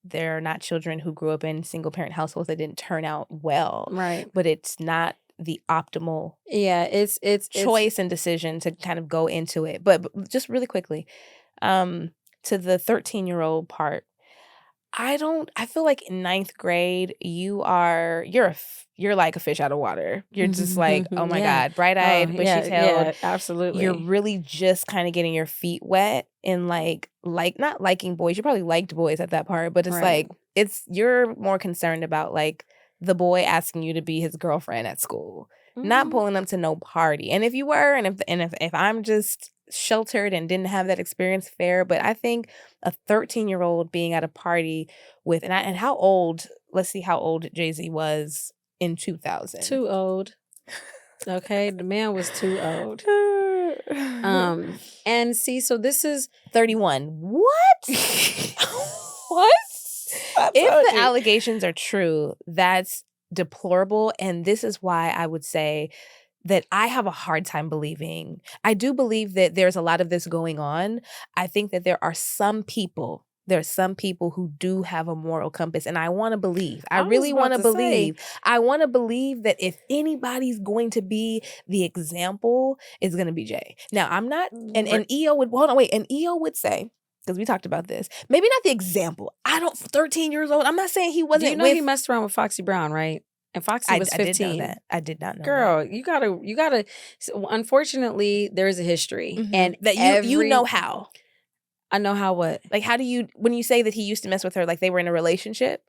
there are not children who grew up in single parent households that didn't turn out well. Right. But it's not the optimal It's choice and decision to kind of go into it. But just really quickly, to the 13-year-old part, I feel like in 9th grade, you're like a fish out of water. You're just like, oh my Yeah. God, bright-eyed, bushy-tailed. Yeah, absolutely. You're really just kind of getting your feet wet and like not liking boys. You probably liked boys at that part, but it's Right. like, you're more concerned about like the boy asking you to be his girlfriend at school, not Mhm. pulling up to no party. And if you were, and if I'm just sheltered and didn't have that experience, fair. But I think a 13-year-old being at a party with, and how old, let's see how old Jay-Z was in 2000. Too old. Okay, the man was too old. And see, so this is 31. What? What? If the allegations are true, that's deplorable. And this is why I would say that I have a hard time believing. I do believe that there's a lot of this going on. I think that there are some people who do have a moral compass. And I want to believe. I really want to believe. I want to believe that if anybody's going to be the example, it's going to be Jay. Now, I'm not, and EO would, hold on, wait. And EO would say, because we talked about this, maybe not the example. 13 years old. I'm not saying he wasn't. Do you know he messed around with Foxy Brown, right? And Foxy was 15. I did know that. I did not know Girl, that. you gotta. Unfortunately, there is a history, and that you know how. I know how what? Like, how do you, when you say that he used to mess with her, like they were in a relationship?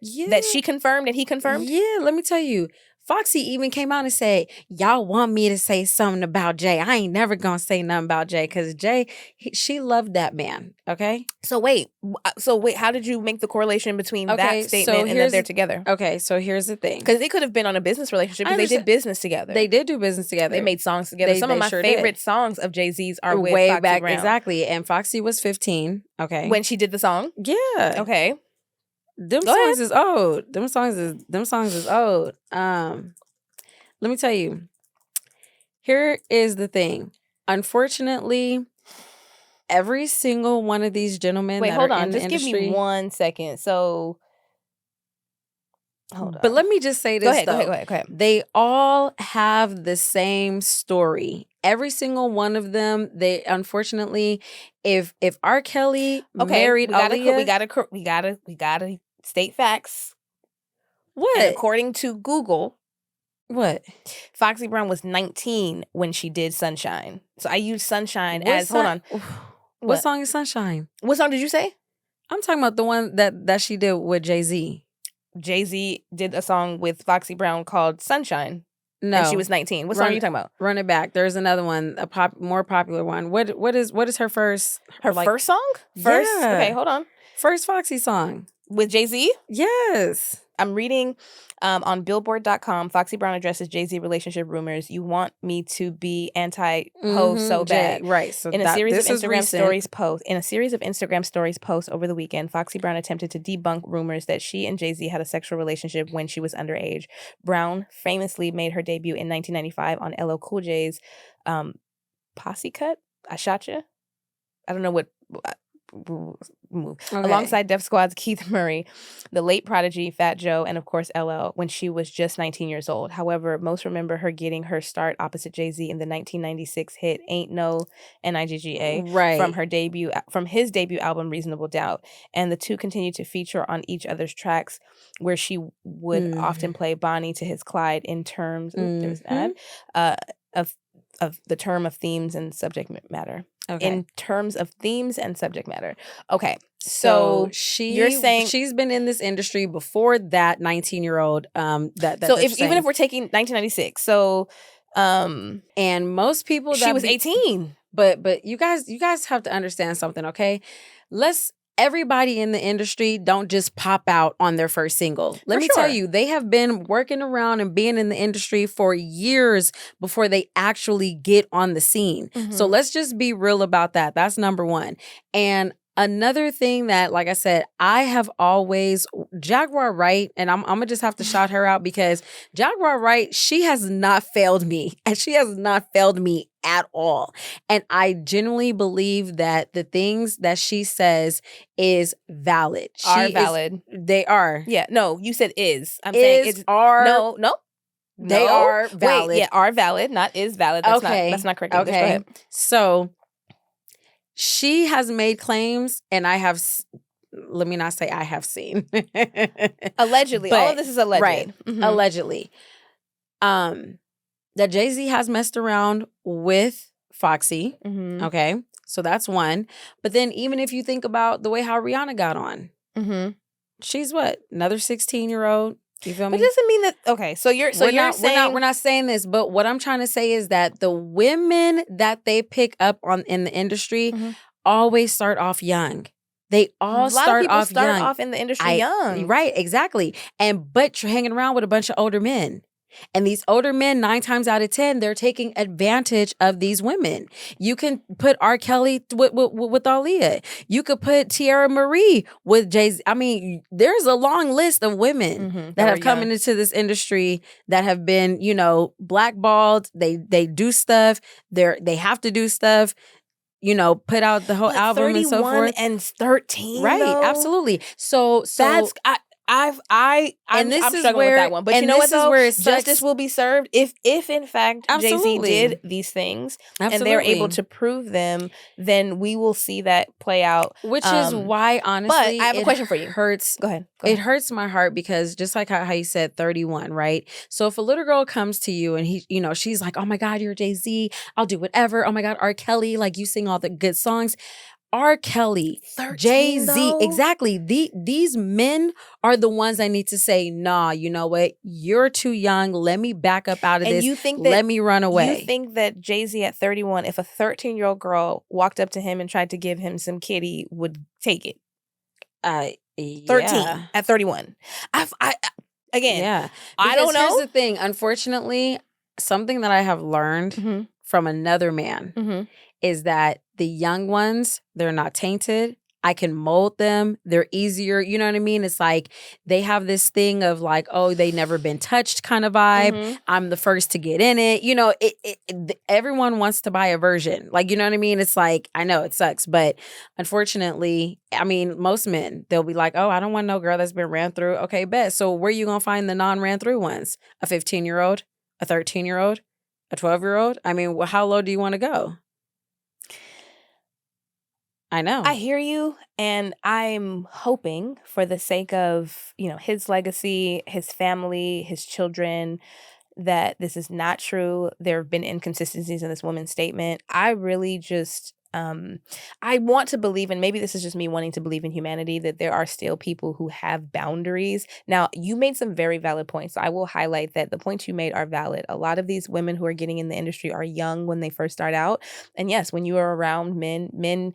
Yeah. That she confirmed and he confirmed? Yeah, let me tell you. Foxy even came out and said, y'all want me to say something about Jay. I ain't never gonna say nothing about Jay, because Jay, she loved that man, okay? So wait, how did you make the correlation between that statement and that they're together? Okay, so here's the thing. Because they could have been on a business relationship, because they did business together. They did do business together. They made songs together. Some of my favorite songs of Jay-Z's are with way Foxy back, Brown. exactly. And Foxy was 15, okay? When she did the song? Yeah. Okay. Them songs is old. Them songs is old. Let me tell you. Here is the thing. Unfortunately, every single one of these gentlemen Wait, that hold are on. in the Just industry, give me 1 second. So, hold on. But let me just say this, Go ahead. They all have the same story. Every single one of them. They, unfortunately, if R. Kelly married Aaliyah, we gotta state facts. What? And according to Google, what? Foxy Brown was 19 when she did Sunshine. So I use Sunshine as, hold on. What song is Sunshine? What song did you say? I'm talking about the one that she did with Jay-Z. Jay-Z did a song with Foxy Brown called Sunshine. No. And she was 19. What song are you talking about? Run It Back. There's another one, more popular one. What is her first? Her first song? First? Yeah. Okay, hold on. First Foxy song. With Jay-Z? Yes. I'm reading on Billboard.com, Foxy Brown addresses Jay-Z relationship rumors. You want me to be anti-ho so bad. Right. So in a series of Instagram stories post over the weekend, Foxy Brown attempted to debunk rumors that she and Jay-Z had a sexual relationship when she was underage. Brown famously made her debut in 1995 on LL Cool J's Posse Cut, I Shot Ya. I don't know what... move. Okay. Alongside Def Squad's Keith Murray, the late prodigy Fat Joe, and of course LL, when she was just 19 years old. However, most remember her getting her start opposite Jay-Z in the 1996 hit "Ain't No Nigga" from his debut album Reasonable Doubt, and the two continued to feature on each other's tracks, where she would often play Bonnie to his Clyde in terms of the term of themes and subject matter. Okay. In terms of themes and subject matter. Okay. So you're saying she's been in this industry before that 19-year-old even if we're taking 1996. So and most people she was 18. But you guys have to understand something, okay? Everybody in the industry don't just pop out on their first single. Let me tell you, they have been working around and being in the industry for years before they actually get on the scene. Mm-hmm. So let's just be real about that. That's number one. And another thing that, like I said, I have always, Jaguar Wright, and I'm going to just have to shout her out because Jaguar Wright, she has not failed me. And she has not failed me at all. And I genuinely believe that the things that she says is valid. They are. Yeah. No, you said is. I'm saying it's are. No. They are valid. Wait, yeah, are valid, not is valid. That's not correct. Okay. Go ahead. So she has made claims, and I have, let me not say I have seen. Allegedly. All of this is alleged. Right. Mm-hmm. Allegedly. That Jay-Z has messed around with Foxy. Mm-hmm. Okay. So that's one. But then even if you think about the way how Rihanna got on, she's what? Another 16-year-old. You feel me? But it doesn't mean that. Okay. So you're saying we're not saying this, but what I'm trying to say is that the women that they pick up on in the industry always start off young. They all start off in the industry young. Right, exactly. But you're hanging around with a bunch of older men. And these older men, 9 times out of 10, they're taking advantage of these women. You can put R. Kelly with Aaliyah. You could put Tierra Marie with Jay-Z. I mean, there's a long list of women that have come into this industry that have been, blackballed. They do stuff. They have to do stuff. Put out the whole album and so forth. And 13, right? Though? Absolutely. So that's I'm struggling with that one. But you know what though? Justice will be served if in fact Jay-Z did these things and they're able to prove them, then we will see that play out. Which is why, honestly, but I have a question for you. Go ahead. It hurts my heart because just like how you said 31, right? So if a little girl comes to you and she's like, oh my God, you're Jay-Z, I'll do whatever. Oh my God, R. Kelly, like you sing all the good songs. R. Kelly, Jay-Z, though? Exactly. These men are the ones I need to say, nah, you know what? You're too young. Let me back up out of this. Let me run away. You think that Jay-Z at 31, if a 13-year-old girl walked up to him and tried to give him some kitty, would take it? 13 at 31. I don't know. Here's the thing. Unfortunately, something that I have learned from another man is that the young ones, they're not tainted. I can mold them. They're easier. You know what I mean? It's like they have this thing of like, oh, they never been touched kind of vibe. I'm the first to get in it. Everyone wants to buy a version. Like, you know what I mean? It's like, I know it sucks, but unfortunately, I mean, most men, they'll be like, oh, I don't want no girl that's been ran through. Okay, bet. So where are you going to find the non-ran through ones? A 15-year-old, a 13-year-old, a 12-year-old? I mean, how low do you want to go? I know. I hear you, and I'm hoping for the sake of, his legacy, his family, his children, that this is not true. There have been inconsistencies in this woman's statement. I really just I want to believe, and maybe this is just me wanting to believe in humanity, that there are still people who have boundaries. Now, you made some very valid points. So I will highlight that the points you made are valid. A lot of these women who are getting in the industry are young when they first start out. And yes, when you are around men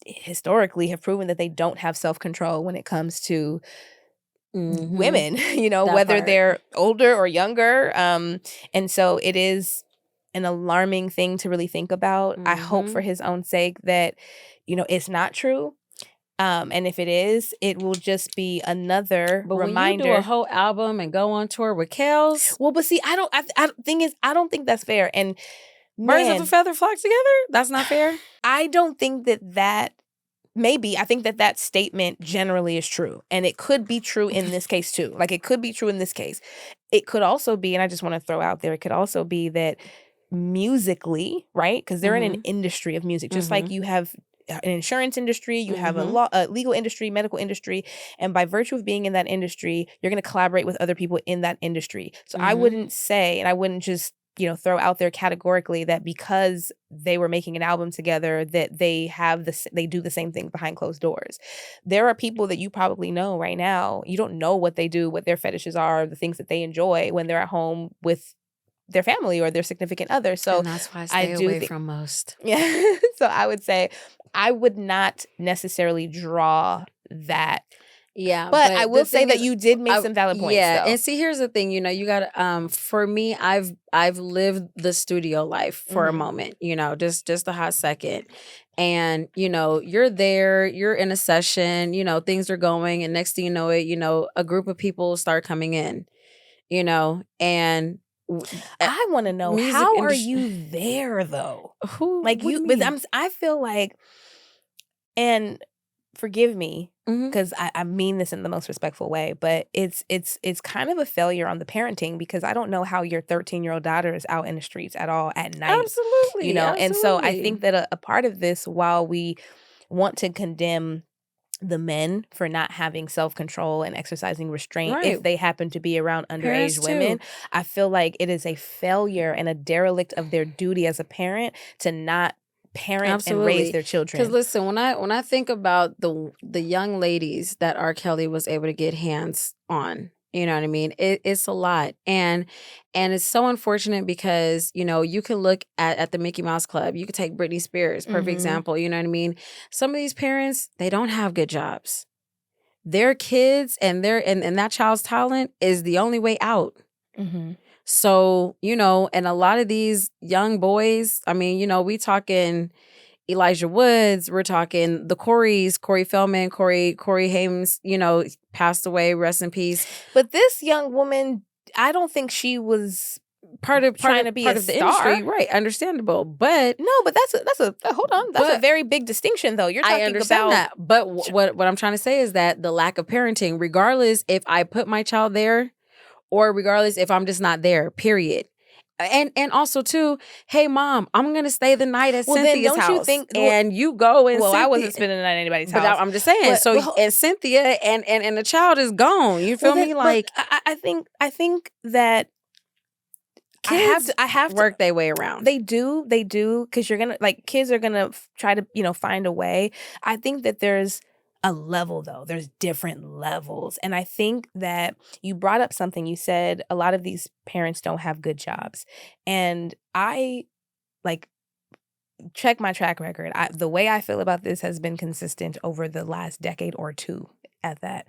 historically have proven that they don't have self-control when it comes to women, whether they're older or younger. And so it is an alarming thing to really think about. I hope for his own sake that, it's not true. And if it is, it will just be another reminder. When you do a whole album and go on tour with Kels. Well, but see, I don't think that's fair. And birds of a feather flock together? That's not fair? I don't think that maybe. I think that statement generally is true. And it could be true in this case too. Like, it could be true in this case. It could also be, and I just want to throw out there, it could also be that musically, right? Because they're in an industry of music, just like you have an insurance industry, you have a legal industry, medical industry, and by virtue of being in that industry, you're going to collaborate with other people in that industry. So I wouldn't say, and I wouldn't just throw out there categorically that because they were making an album together that they do the same thing behind closed doors. There are people that you probably know right now. You don't know what they do, what their fetishes are, the things that they enjoy when they're at home with their family or their significant other. So and that's why I stay away from most. Yeah. So I would say I would not necessarily draw that. Yeah. But I will say that you did make some valid points. Yeah. Though. And see, here's the thing, you gotta for me, I've lived the studio life for a moment, just a hot second. And, you're there, you're in a session, things are going, and next thing you know it, a group of people start coming in, and I want to know, how are you there though? I feel like, and forgive me because I mean this in the most respectful way, but it's kind of a failure on the parenting, because I don't know how your 13-year-old daughter is out in the streets at all at night. Absolutely. And so I think that a part of this, while we want to condemn the men for not having self-control and exercising restraint if they happen to be around underage women, I feel like it is a failure and a derelict of their duty as a parent to not parent and raise their children. Because listen, when I think about the young ladies that R. Kelly was able to get hands on, you know what I mean? It's a lot. And it's so unfortunate because, you can look at the Mickey Mouse Club. You could take Britney Spears, perfect example. You know what I mean? Some of these parents, they don't have good jobs. Their kids and that child's talent is the only way out. So, and a lot of these young boys, I mean, we talking Elijah Woods, we're talking the Corey Feldman, Corey Hames, passed away, rest in peace. But this young woman, I don't think she was part of the industry, right? Understandable, but no, but that's a very big distinction, though. You're talking about that, but what I'm trying to say is that the lack of parenting, regardless if I put my child there, or regardless if I'm just not there, period. And also too, hey mom, I'm gonna stay the night at Cynthia's house. And you go and I wasn't spending the night at anybody's house. But I'm just saying. And Cynthia and the child is gone. You feel me? Like I think that kids I have to work their way around. They do, because you're gonna kids are gonna try to find a way. I think that there's a level, though. There's different levels. And I think that you brought up something. You said a lot of these parents don't have good jobs. And I, check my track record. The way I feel about this has been consistent over the last decade or two at that.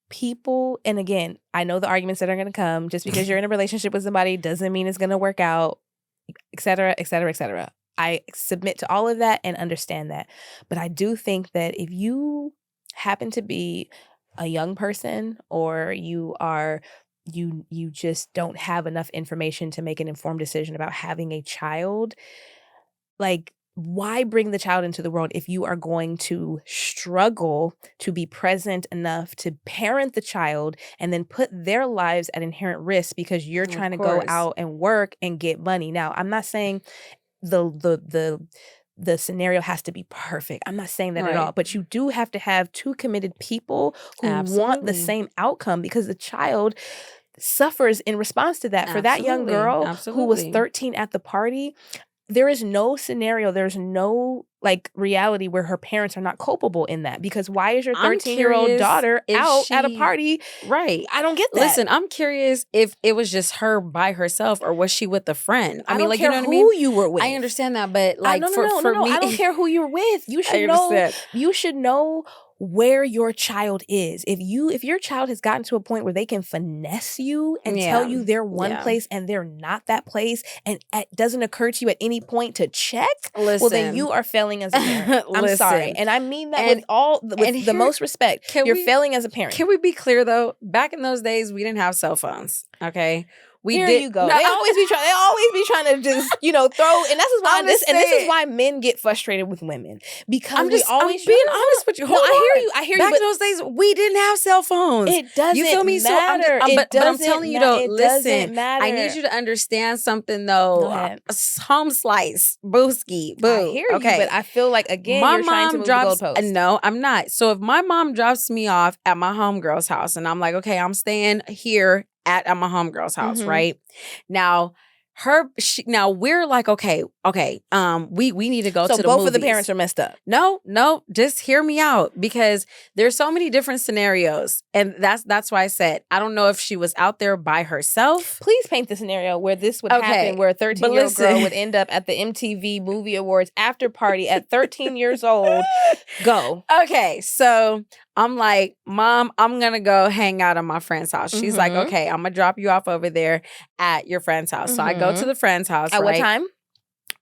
People, and again, I know the arguments that are going to come. Just because you're in a relationship with somebody doesn't mean it's going to work out, et cetera, et cetera, et cetera. I submit to all of that and understand that. But I do think that if you happen to be a young person, or you just don't have enough information to make an informed decision about having a child, why bring the child into the world if you are going to struggle to be present enough to parent the child and then put their lives at inherent risk because you're trying to go out and work and get money? Now, I'm not saying the scenario has to be perfect. I'm not saying that at all. But you do have to have two committed people who want the same outcome, because the child suffers in response to that. For that young girl who was 13 at the party, there is no scenario, there's no like reality where her parents are not culpable in that. Because why is your 13-year-old daughter out at a party? Right. I don't get that. Listen, I'm curious if it was just her by herself or was she with a friend? I mean, don't like, care you know what I mean? Who you were with. I understand that, but like no, for me, I don't care who you're with. You should know. You should know where your child is. If your child has gotten to a point where they can finesse you and tell you they're one place and they're not that place, and it doesn't occur to you at any point to check, well, then you are failing as a parent. I'm sorry. And I mean that with the most respect. You're failing as a parent. Can we be clear though? Back in those days, we didn't have cell phones. Okay. You go. No. They always be trying to just, throw, and this is why men get frustrated with women, because I'm being honest with you. I hear you. Back in those days, we didn't have cell phones. It doesn't you feel me? matter. But I'm telling you though, listen, matter. I need you to understand something though. Home slice, booski, boo. I hear you, but I feel like again you're trying to move the goalpost. No, I'm not. So if my mom drops me off at my homegirl's house, and I'm like, okay, I'm staying here at my homegirl's house, right? Now, we're like, okay, we need to go to the movies. So both of the parents are messed up. No, just hear me out, because there's so many different scenarios, and that's why I said I don't know if she was out there by herself. Please paint the scenario where this would happen, where a 13-year-old girl would end up at the MTV Movie Awards after party at 13 years old. Go. Okay, so I'm like, Mom, I'm going to go hang out at my friend's house. She's like, okay, I'm going to drop you off over there at your friend's house. So I go to the friend's house. At what time?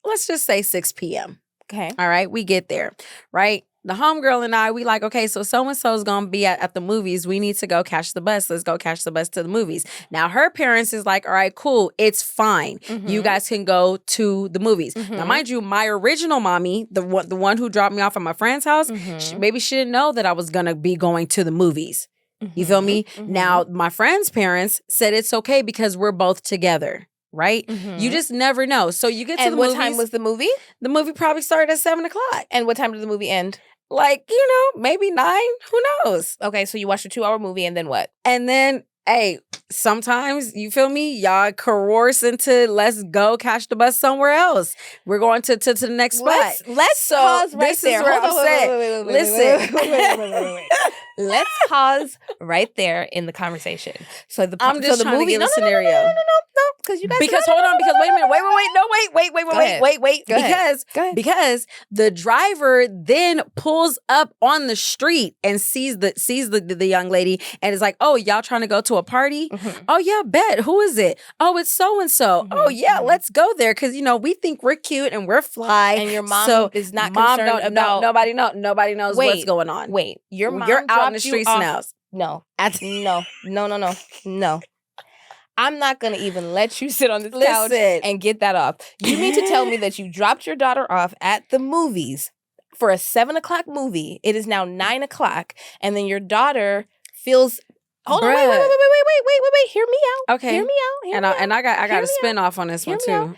Let's just say 6 p.m. Okay. All right. We get there, right? The homegirl and I, we like, okay, so so-and-so is going to be at the movies. We need to go catch the bus. Let's go catch the bus to the movies. Now, her parents is like, all right, cool. It's fine. You guys can go to the movies. Now, mind you, my original mommy, the one who dropped me off at my friend's house, maybe she didn't know that I was going to be going to the movies. You feel me? Now, my friend's parents said it's okay because we're both together. Right? You just never know. So you get to the movies. And what time was the movie? The movie probably started at 7 o'clock. And what time did the movie end? Like, maybe 9. Who knows? Okay, so you watched a 2-hour movie, and then what? And then, hey, sometimes, you feel me? Y'all coerce into, let's go catch the bus somewhere else. We're going to the next spot. Let's pause right this there. Is where I'm saying. Listen. Wait. Let's pause right there in the conversation. So I'm just trying to give a scenario. No, because you guys. Because hold on. Because wait a minute. Wait. Because the driver then pulls up on the street and sees the young lady and is like, oh, y'all trying to go to a party? Oh yeah, bet. Who is it? Oh, it's so and so. Oh yeah, let's go there because we think we're cute and we're fly. And your mom is not concerned about. Nobody knows what's going on. Wait, your mom you're out in the streets now. No. No. I'm not going to even let you sit on this couch and get that off. You mean to tell me that you dropped your daughter off at the movies for a 7 o'clock movie? It is now 9 o'clock, and then your daughter feels. Hold on, wait. Hear me out. Okay. Hear me out. And I got a spin off on this one too.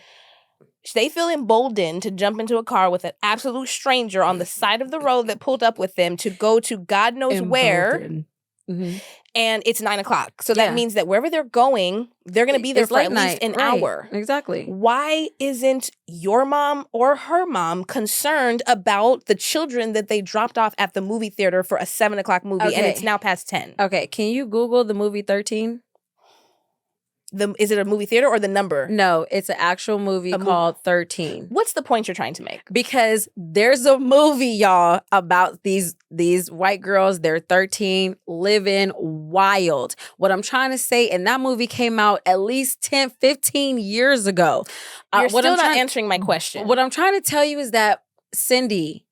They feel emboldened to jump into a car with an absolute stranger on the side of the road that pulled up with them to go to God knows where. And it's 9 o'clock. So that means that wherever they're going, they're going to be there for at least an hour. Exactly. Why isn't your mom or her mom concerned about the children that they dropped off at the movie theater for a 7 o'clock movie and it's now past 10? Okay. Can you Google the movie 13? Is it a movie theater or the number? No, it's an actual movie called 13. What's the point you're trying to make? Because there's a movie, y'all, about these white girls. They're 13, living wild. What I'm trying to say, and that movie came out at least 10, 15 years ago. You're still not answering my question. What I'm trying to tell you is that, Cindy,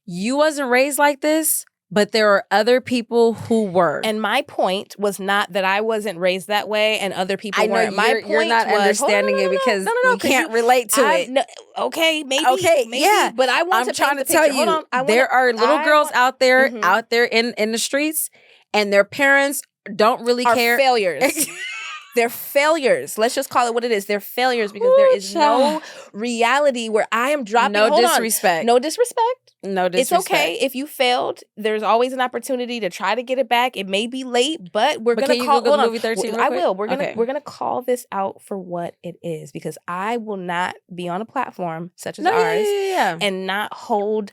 you wasn't raised like this. But there are other people who were. And my point was not that I wasn't raised that way and other people weren't. My point you're not understanding it because you can't relate to it. Okay, maybe. Yeah. But I'm trying to tell you, there are little girls out there in the streets, and their parents don't really care. Failures. They're failures. Let's just call it what it is. They're failures because there is no reality where I am dropping. No disrespect. No disrespect. No disrespect. It's okay if you failed. There's always an opportunity to try to get it back. It may be late, but we're gonna call. Google movie 13 I will. We're gonna call this out for what it is because I will not be on a platform such as ours and not hold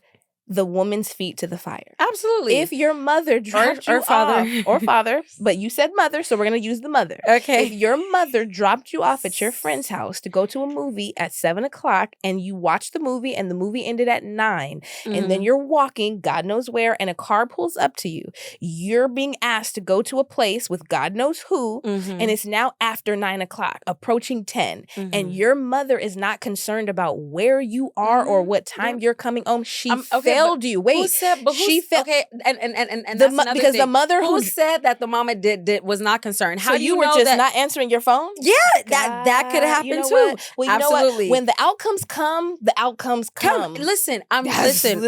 the woman's feet to the fire. Absolutely. If your mother dropped you off, or father, but you said mother, so we're going to use the mother. Okay. If your mother dropped you off at your friend's house to go to a movie at 7:00 and you watched the movie and the movie ended at 9 and then you're walking, God knows where, and a car pulls up to you, you're being asked to go to a place with God knows who, and it's now after 9:00, approaching 10, and your mother is not concerned about where you are or what time you're coming home. She failed you. Wait, who said? She failed. Okay, and that's another because thing. the mother who said that the mama was not concerned. How so do you were know just that, not answering your phone? Yeah, that could have happened too. What? Well, you absolutely. Know what? When the outcomes come, the outcomes come. Listen.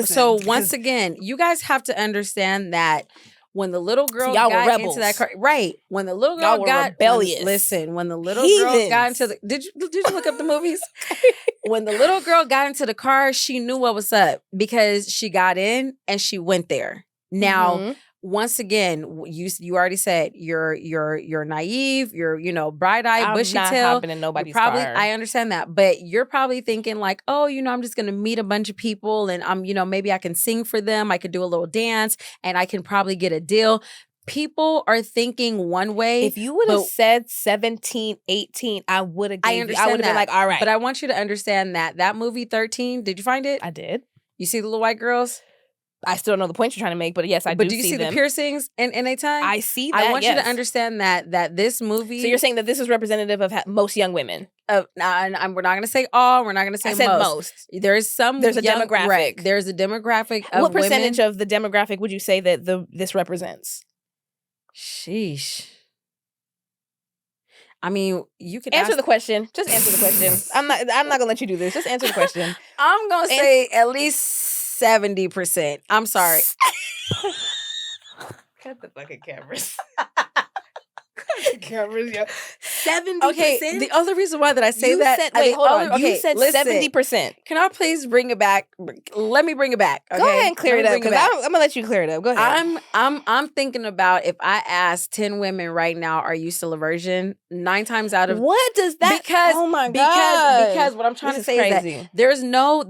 So once again, you guys have to understand that. When the little girl got into that car, right? When the little girl got rebellious. When the little girl got into the, did you look up the movies? When the little girl got into the car, she knew what was up because she got in and she went there. Now, once again, you already said you're naive, you're bright-eyed, bushy-tailed. I'm not hopping in nobody's car. I understand that, but you're probably thinking like, oh, I'm just gonna meet a bunch of people and I'm, maybe I can sing for them, I could do a little dance, and I can probably get a deal. People are thinking one way. If you would have said 17, 18, I would have. I would have been like, all right. But I want you to understand that movie 13. Did you find it? I did. You see the little white girls? I still don't know the point you're trying to make, but yes, I do see them. But do you see the piercings in their tongue? I see that, I want you to understand that this movie... So you're saying that this is representative of most young women? We're not going to say all, we're not going to say most. I said most. There's a demographic. Right, there's a demographic of what percentage women. of the demographic would you say that this represents? Sheesh. I mean, you can answer the question. Just answer the question. I'm not gonna let you do this. Just answer the question. I'm gonna say at least 70%. I'm sorry. Cut the fucking cameras. Cameras, yo. 70%. Okay, the other reason why that I say hold on. You said 70%. Can I please bring it back? Let me bring it back. Okay? Go ahead and clear it up. Because I'm gonna let you clear it up. Go ahead. I'm thinking about if I ask 10 women right now, are you still a virgin? 9 times out of what does that? Because oh my god! Because what I'm trying to say is that there's no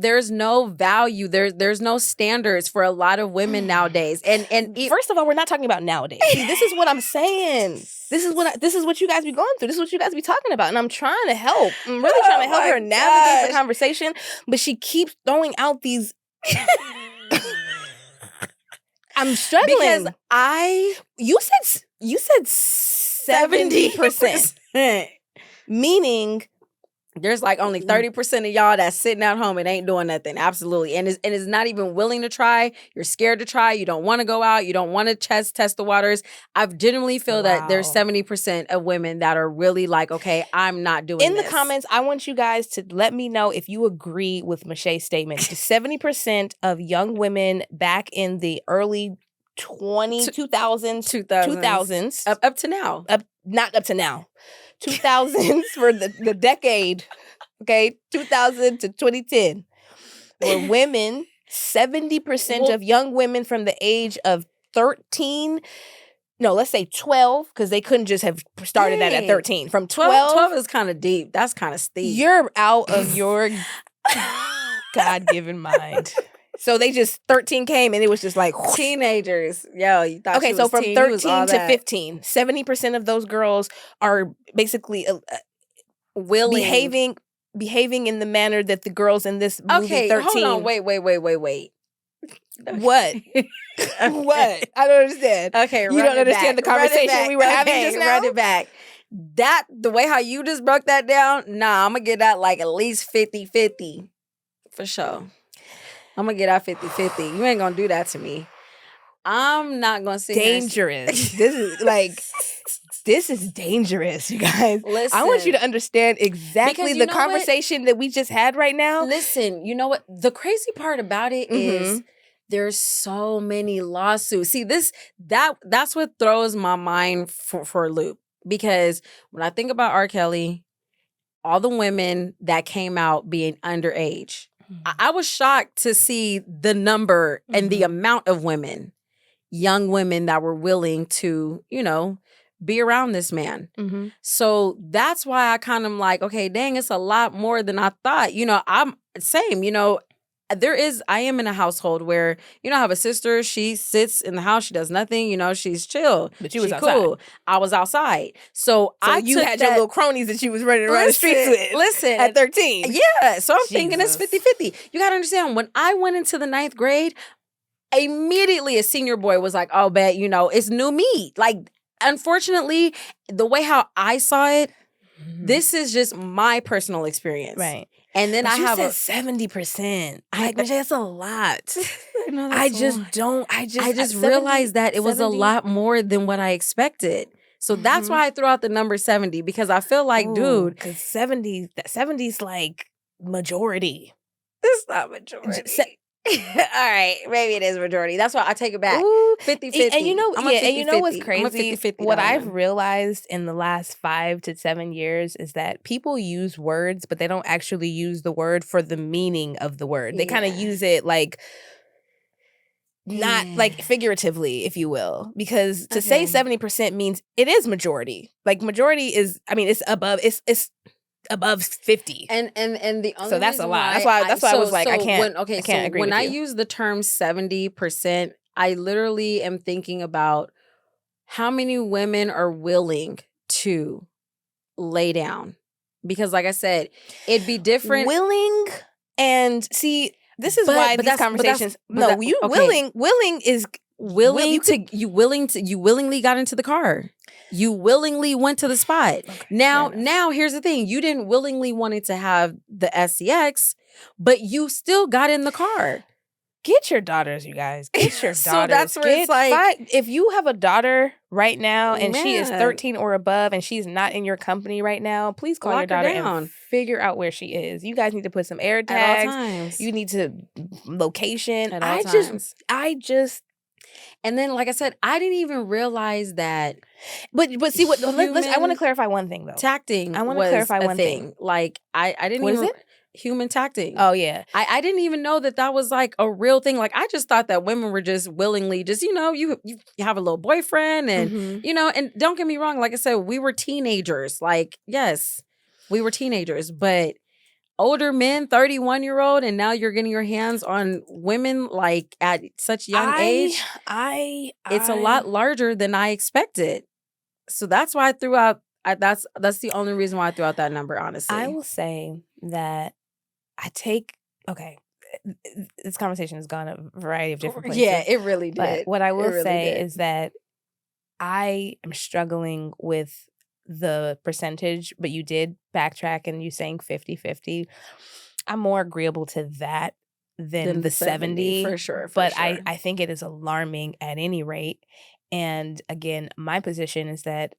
value. There's no standards for a lot of women nowadays. And first of all, we're not talking about nowadays. See, this is what I'm saying. This is what you guys be going through. This is what you guys be talking about. And I'm trying to help. I'm really trying to help her navigate the conversation. But she keeps throwing out these... I'm struggling. Because you said 70%. Meaning... There's like only 30% of y'all that's sitting at home and ain't doing nothing. Absolutely. And is not even willing to try. You're scared to try. You don't want to go out. You don't want to test the waters. I genuinely feel that there's 70% of women that are really like, okay, I'm not doing this. In the comments, I want you guys to let me know if you agree with Mishae's statement. 70% of young women back in the early 2000s. Up to now. Not up to now. 2000s for the decade, okay, 2000 to 2010, were women, 70% of young women from the age of 13, no, let's say 12, because they couldn't just have started that at 13. From 12 is kind of deep. That's kind of steep. You're out of your God-given mind. So they just 13 came and it was just like teenagers. Yo, you thought okay, so from 13 to 15, 70% of those girls are basically behaving in the manner that the girls in this movie 13. Hold on, wait. What? What? I don't understand. Okay, you don't understand the conversation we were having just now. Run it back. That the way how you just broke that down. Nah, I'm gonna get that like at least 50-50 for sure. I'm going to get out 50-50. You ain't going to do that to me. I'm not going to sit dangerous. This is dangerous, you guys. Listen, I want you to understand exactly the conversation that we just had right now. Listen, you know what? The crazy part about it is there's so many lawsuits. See, that's what throws my mind for a loop. because when I think about R. Kelly, all the women that came out being underage, I was shocked to see the number and the amount of women, young women that were willing to, be around this man. So that's why I kind of like, okay, dang, it's a lot more than I thought. I'm same, I am in a household where, I have a sister, she sits in the house, she does nothing, she's chill. But you was outside. Cool. I was outside. So you had your little cronies that you was running around the streets with. Listen. At 13. Yeah. So I'm thinking it's 50-50. You got to understand, when I went into the 9th grade, immediately a senior boy was like, oh, bet, it's new meat. Like, unfortunately, the way how I saw it, this is just my personal experience. Right. And then I have 70%. Like, Mishae, that's a lot. I just realized that it was 70? A lot more than what I expected. So that's why I threw out the number 70, because I feel like, dude, because 70's like majority. It's not majority. All right, maybe it is majority. That's why I take it back. 50-50. And you know what's crazy? What I've realized in the last 5 to 7 years is that people use words, but they don't actually use the word for the meaning of the word. They kind of use it like not like figuratively, if you will, because to say 70% means it is majority. Like majority is, it's above. It's above 50, and the only so that's a lot. That's why I was like, I can't agree. When with I you. use the term 70%, I literally am thinking about how many women are willing to lay down, because, like I said, it'd be different. Willing, and see, this is why these conversations. Willing is you willingly got into the car. You willingly went to the spot. Okay, now here's the thing. You didn't willingly wanted to have the SCX, but you still got in the car. Get your daughters, you guys. Get your daughters. So that's where it's like, if you have a daughter right now and she is 13 or above and she's not in your company right now, please call your daughter and figure out where she is. You guys need to put some air tags. At all times. You need to location. At all times. I just And then, like I said, I didn't even realize that. But see what? I want to clarify one thing though. Tacting. I want to clarify one thing. Like I didn't. What even, is it? Human tacting. Oh yeah. I didn't even know that was like a real thing. Like I just thought that women were just willingly just, you have a little boyfriend and and don't get me wrong, like I said, we were teenagers. Like, yes, we were teenagers, but older men, 31-year-old, and now you're getting your hands on women like at such young age. It's a lot larger than I expected. So that's why I threw out that's the only reason why I threw out that number, honestly. I will say that this conversation has gone a variety of different places. Yeah, it really did. But what I will say is that I am struggling with the percentage, but you did backtrack and you saying 50-50. I'm more agreeable to that than the 70 for sure. But I think it is alarming at any rate. And again, my position is that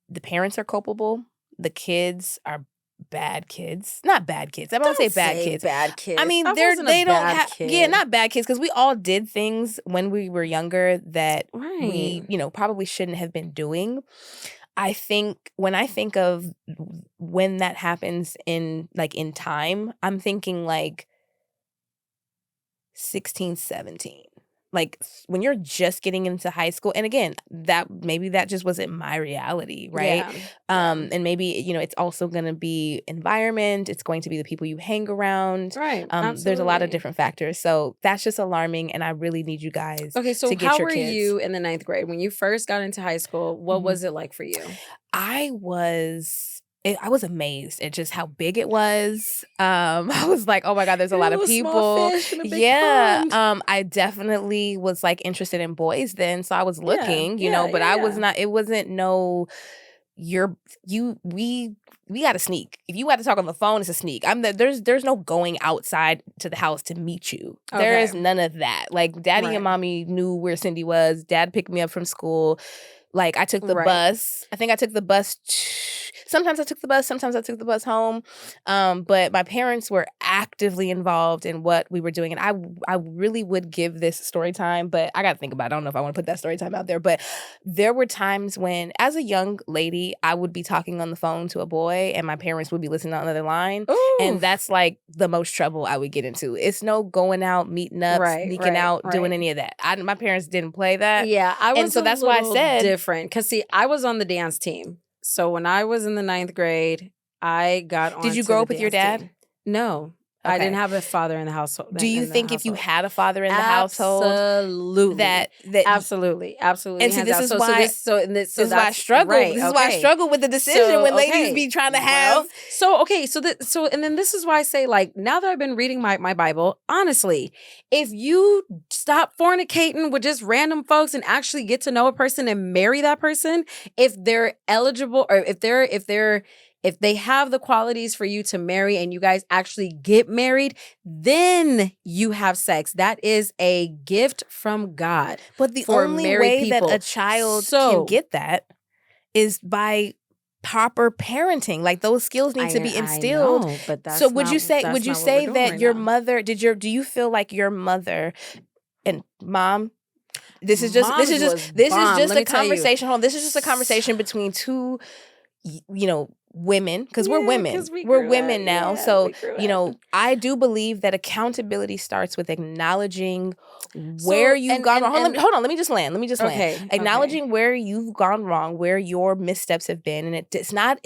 the parents are culpable. The kids are bad kids. Not bad kids. I don't say bad kids. Bad kids. I mean, they don't have. Yeah, not bad kids, because we all did things when we were younger that we, probably shouldn't have been doing. I think when I think of when that happens in time, I'm thinking like 16, 17. Like when you're just getting into high school. And again, that just wasn't my reality, right? Yeah. And maybe, it's also going to be environment. It's going to be the people you hang around. Right. There's a lot of different factors. So that's just alarming. And I really need you guys to get your kids. How were you in the 9th grade? When you first got into high school, what was it like for you? I was amazed at just how big it was. I was like, oh my God, there's a lot of people. Small fish in a big pond. I definitely was like interested in boys then. So I was looking, but I was not, it wasn't we got to sneak. If you got to talk on the phone, it's a sneak. There's no going outside to the house to meet you. Okay. There is none of that. Like daddy and mommy knew where Cindy was. Dad picked me up from school. Like I took the bus. I think I took the bus. Sometimes I took the bus. Sometimes I took the bus home. But my parents were actively involved in what we were doing. And I really would give this story time, but I got to think about it. I don't know if I want to put that story time out there. But there were times when, as a young lady, I would be talking on the phone to a boy and my parents would be listening on another line. Ooh. And that's like the most trouble I would get into. It's no going out, meeting up, sneaking out, doing any of that. My parents didn't play that. Yeah, I was and so that's why I said different. Because see, I was on the dance team. So when I was in the 9th grade, I got on. Did you grow up with your dad? Team. No. Okay. I didn't have a father in the household. Do you think if you had a father in the household, absolutely, that absolutely. And so this is why this is why I struggle. Right, this is why I struggle with the decision when ladies be trying to have. And then this is why I say, like, now that I've been reading my Bible, honestly, if you stop fornicating with just random folks and actually get to know a person and marry that person, if they're eligible or if they have the qualities for you to marry and you guys actually get married, then you have sex. That is a gift from God. But the only way that a child can get that is by proper parenting. Like those skills need to be instilled. I know, but that's so would you say that your mother, do you feel like your mother and mom, this is just a conversation. Hold on, this is just a conversation between two, women, because we're women. We're women now. Yeah, so, I do believe that accountability starts with acknowledging where you've gone wrong. Hold on, let me just land. Okay. Acknowledging where you've gone wrong, where your missteps have been. And it's not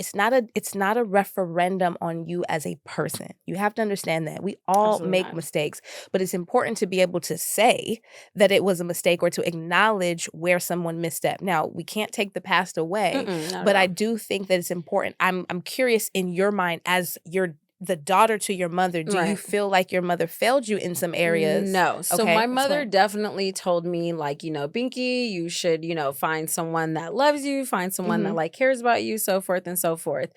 a referendum on you as a person. You have to understand that. We all make mistakes, but it's important to be able to say that it was a mistake or to acknowledge where someone misstepped. Now, we can't take the past away, but I do think that it's important. I'm curious, in your mind, as the daughter to your mother, do you feel like your mother failed you in some areas? No. So my mother definitely told me, like, Binky, you should, find someone that loves you, find someone that like cares about you, so forth and so forth.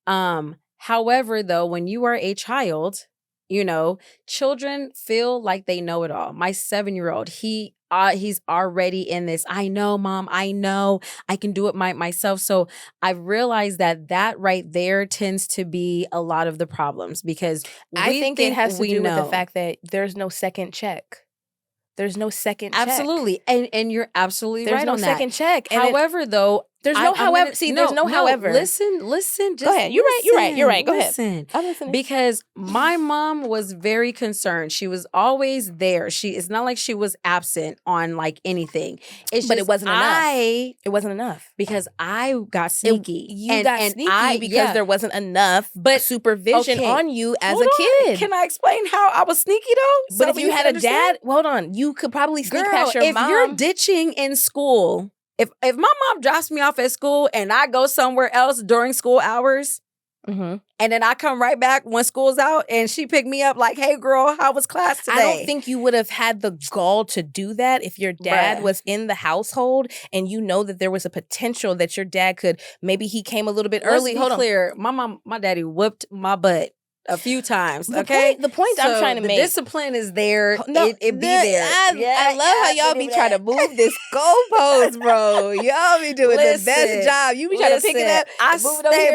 However, though, when you are a child, children feel like they know it all. My 7-year-old, he's already in this. I know, Mom. I know I can do it myself. So I've realized that right there tends to be a lot of the problems because I think it has to do with the fact that there's no second check. There's no second check. Absolutely. And you're absolutely right on that. There's no second check. However, though, there's no however. There's no however. Listen. Just go ahead. You're right. Go ahead. I'm listening. Because my mom was very concerned. She was always there. It's not like she was absent on like anything. But it wasn't enough. It wasn't enough because I got sneaky. You got sneaky because there wasn't enough supervision on you as a kid. Can I explain how I was sneaky though? But if you had a dad, hold on, you could probably sneak past your mom. If you're ditching in school. If my mom drops me off at school and I go somewhere else during school hours, and then I come right back when school's out and she picked me up like, hey, girl, how was class today? I don't think you would have had the gall to do that if your dad was in the household and you know that there was a potential that your dad could, maybe he came a little bit early. Hold on. Clear. My daddy whooped my butt a few times. The point I'm trying to make. The discipline is there. It be there. I love how y'all be trying to move this goalpost, bro. Y'all be doing the best job. You be trying to pick it up.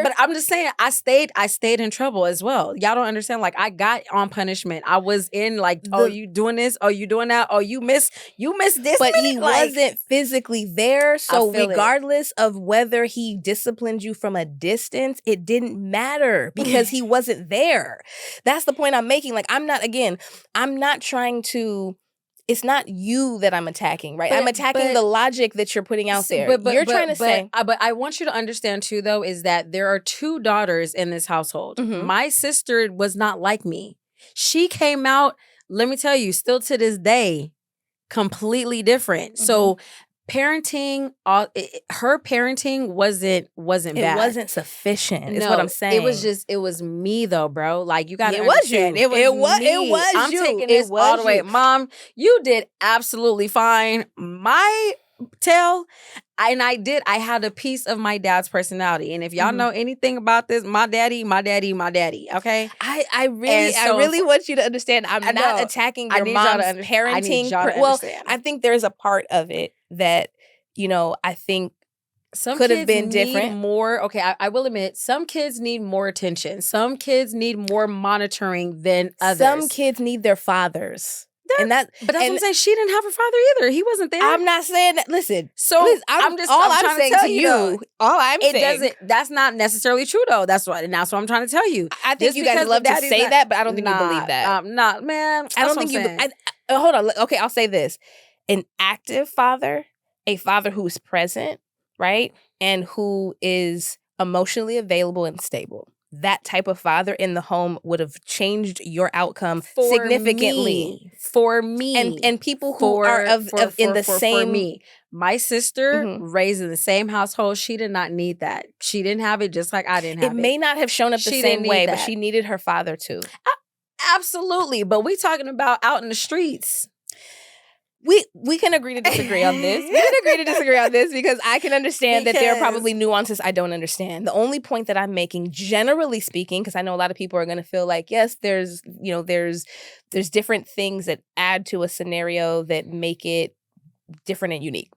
But I'm just saying, I stayed in trouble as well. Y'all don't understand. Like I got on punishment. I was in like, you doing this? Oh, you doing that? Oh, you missed this. But he wasn't physically there. So regardless of whether he disciplined you from a distance, it didn't matter because he wasn't there. That's the point I'm making. Like, I'm not trying to, it's not you that I'm attacking, right? I'm attacking the logic that you're putting out there. You're trying to say. But I want you to understand too, though, is that there are 2 daughters in this household. My sister was not like me. She came out, let me tell you, still to this day, completely different. So parenting, her parenting wasn't bad. It wasn't sufficient. Is what I'm saying. It was me though, bro. Like you got to understand. It was you. I'm taking this all the way. Mom, you did absolutely fine. My tail, I had a piece of my dad's personality. And if y'all know anything about this, my daddy, okay? I really want you to understand. I'm not attacking your mom's parenting. I think there's a part of it that, I think some could have kids been need different. more. Okay, I will admit, some kids need more attention. Some kids need more monitoring than others. Some kids need their fathers. But that's what I'm saying. She didn't have her father either. He wasn't there. I'm not saying that. Listen. I'm saying to you. All I'm saying. Doesn't. That's not necessarily true though. That's what I'm trying to tell you. I think you guys love to say that, but I don't think you believe that. Not man. I don't think you. Hold on. Okay, I'll say this: an active father, a father who's present, right, and who is emotionally available and stable. That type of father in the home would have changed your outcome significantly. For me. And people who are in the same... For me. My sister, raised in the same household, she did not need that. She didn't have it just like I didn't have it. It may not have shown up the same way, but she needed her father too. Absolutely. But we talking about out in the streets. We can agree to disagree on this. We can agree to disagree on this because I can understand that there are probably nuances I don't understand. The only point that I'm making, generally speaking, because I know a lot of people are going to feel like, yes, there's different things that add to a scenario that make it different and unique,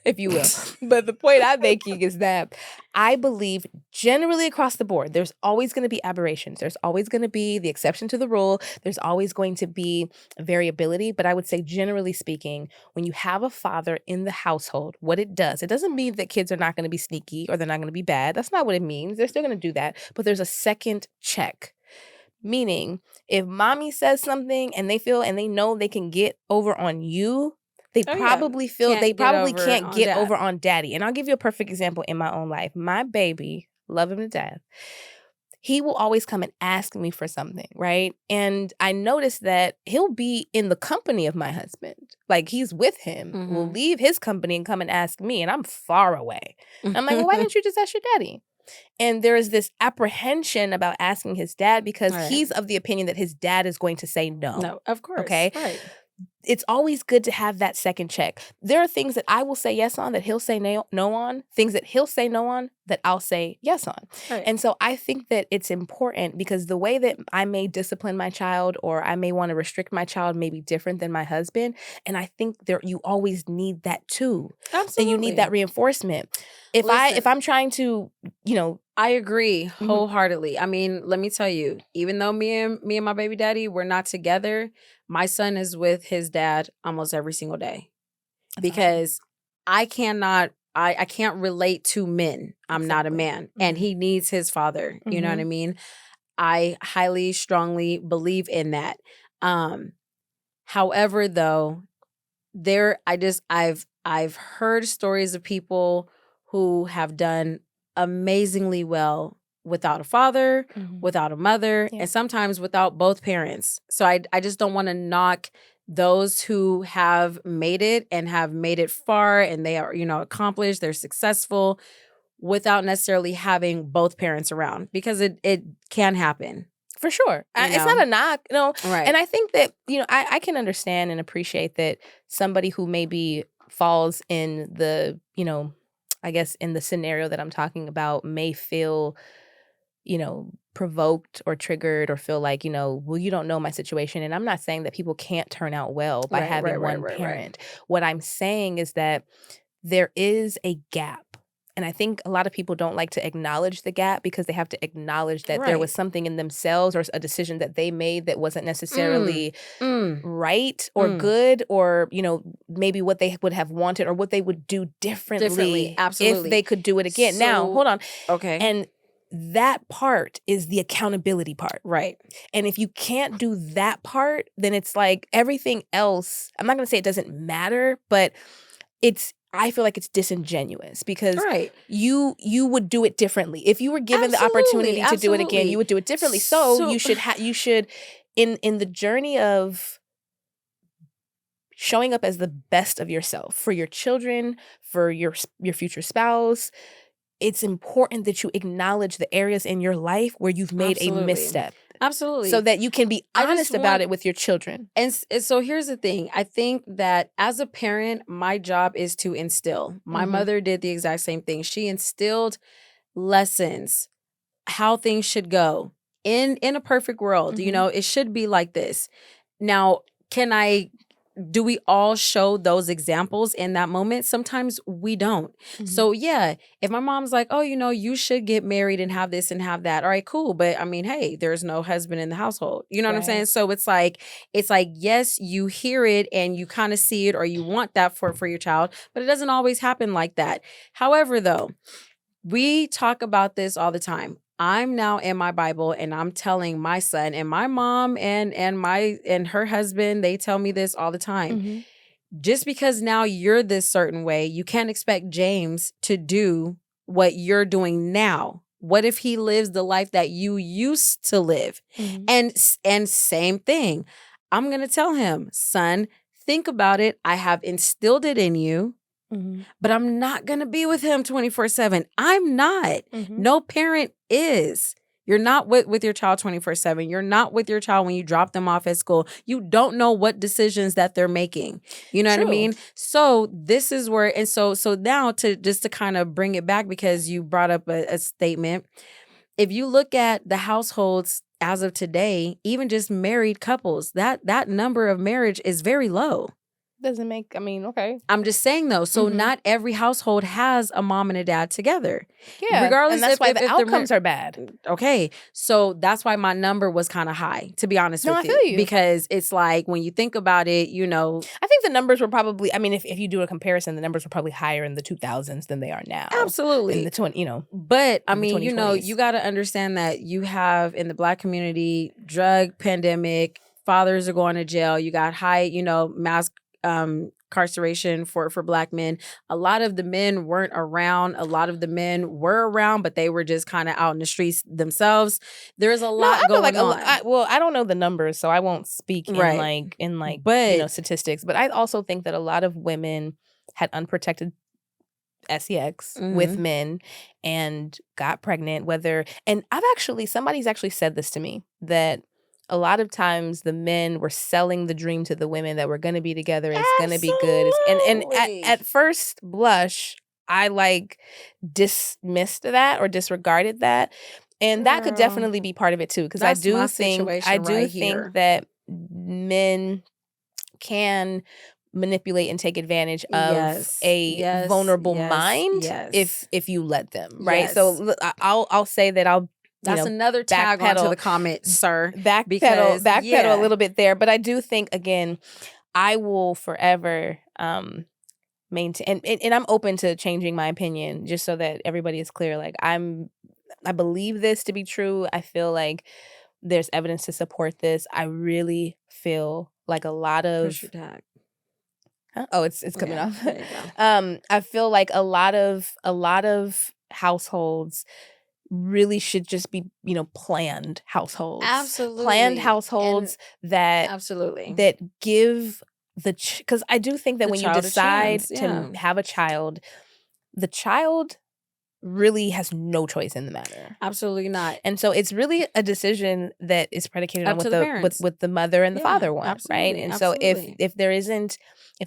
if you will. But the point I'm making is that I believe generally across the board, there's always going to be aberrations. There's always going to be the exception to the rule. There's always going to be variability. But I would say, generally speaking, when you have a father in the household, what it doesn't mean that kids are not going to be sneaky or they're not going to be bad. That's not what it means. They're still going to do that. But there's a second check. Meaning, if mommy says something and they know they can get over on you, they probably can't get over on daddy. And I'll give you a perfect example in my own life. My baby, love him to death, he will always come and ask me for something, right? And I noticed that he'll be in the company of my husband. Like, he's with him. Will leave his company and come and ask me, and I'm far away. I'm like, well, why didn't you just ask your daddy? And there is this apprehension about asking his dad because he's of the opinion that his dad is going to say no. No, of course. Okay? Right. It's always good to have that second check. There are things that I will say yes on that he'll say no on, things that he'll say no on that I'll say yes on. Right. And so I think that it's important because the way that I may discipline my child or I may want to restrict my child may be different than my husband. And I think you always need that too. Absolutely. And you need that reinforcement. If I'm trying to, I agree wholeheartedly. I mean, let me tell you, even though me and my baby daddy, we're not together, my son is with his dad almost every single day. Because I can't relate to men. I'm not a man. And he needs his father. You know what I mean? I highly, strongly believe in that. However, though, I've heard stories of people who have done amazingly well without a father, without a mother, and sometimes without both parents. So I just don't want to knock those who have made it and have made it far and they are, accomplished, they're successful without necessarily having both parents around because it can happen. For sure. It's not a knock. Right. And I think that, I can understand and appreciate that somebody who maybe falls in the, I guess in the scenario that I'm talking about may feel, provoked or triggered or feel like, well, you don't know my situation. And I'm not saying that people can't turn out well by having one parent. What I'm saying is that there is a gap. And I think a lot of people don't like to acknowledge the gap because they have to acknowledge that there was something in themselves or a decision that they made that wasn't necessarily right or good or, maybe what they would have wanted or what they would do differently absolutely. if they could do it again. So, now, hold on. Okay. And that part is the accountability part. Right. And if you can't do that part, then it's like everything else, I'm not going to say it doesn't matter, but I feel like it's disingenuous because you would do it differently. If you were given the opportunity to do it again, you would do it differently. So you should in the journey of showing up as the best of yourself for your children, for your future spouse, it's important that you acknowledge the areas in your life where you've made a misstep. Absolutely. So that you can be honest about it with your children. And so here's the thing. I think that as a parent, my job is to instill. My mother did the exact same thing. She instilled lessons, how things should go. In a perfect world, it should be like this. Now, can I do we all show those examples in that moment? Sometimes we don't. Mm-hmm. So yeah, if my mom's like, oh, you should get married and have this and have that. All right, cool. But I mean, hey, there's no husband in the household. You know what I'm saying? So it's like, yes, you hear it and you kind of see it or you want that for your child, but it doesn't always happen like that. However, though, we talk about this all the time. I'm now in my Bible and I'm telling my son, and my mom and her husband, they tell me this all the time. Mm-hmm. Just because now you're this certain way, you can't expect James to do what you're doing now. What if he lives the life that you used to live? Mm-hmm. And same thing. I'm going to tell him, son, think about it. I have instilled it in you. Mm-hmm. But I'm not going to be with him 24/7. I'm not. Mm-hmm. No parent is. You're not with your child 24/7. You're not with your child when you drop them off at school. You don't know what decisions that they're making. You know what I mean? So this is where, and so now to kind of bring it back, because you brought up a statement. If you look at the households as of today, even just married couples, that number of marriage is very low. Doesn't make, I mean, okay. I'm just saying though, so not every household has a mom and a dad together. Yeah, regardless, and that's why the if outcomes are bad. Okay, so that's why my number was kind of high, to be honest with I feel you. Because it's like, when you think about it, I think the numbers were probably, I mean, if you do a comparison, the numbers were probably higher in the 2000s than they are now. Absolutely. In the 20, But I mean, you got to understand that you have in the Black community, drug pandemic, fathers are going to jail. You got high, mass incarceration for Black men. A lot of the men weren't around. A lot of the men were around, but they were just kind of out in the streets themselves. There's a lot going on. I don't know the numbers, so I won't speak in statistics. But I also think that a lot of women had unprotected sex with men and got pregnant. Somebody's actually said this to me, that a lot of times the men were selling the dream to the women that we're going to be together and it's going to be good. And at first blush, I dismissed that or disregarded that. And that could definitely be part of it too. Because I do think that men can manipulate and take advantage of a vulnerable mind if you let them, right? So I'll say that that's another tag onto the comment, sir. Backpedal a little bit there. But I do think, again, I will forever maintain, and I'm open to changing my opinion just so that everybody is clear. Like, I believe this to be true. I feel like there's evidence to support this. I really feel like a lot of... Push your tag. Huh? Oh, it's coming off. I feel like a lot of households really should just be, planned households. Absolutely. Planned households that give because I do think that when you decide to have a child, the child really has no choice in the matter. Absolutely not. And so it's really a decision that is predicated on what the mother and the father want, right? And so if there isn't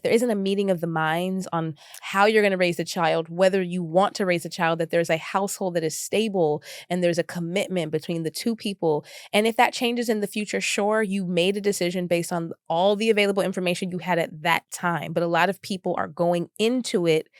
a meeting of the minds on how you're going to raise a child, whether you want to raise a child, that there's a household that is stable and there's a commitment between the two people. And if that changes in the future, sure, you made a decision based on all the available information you had at that time. But a lot of people are going into it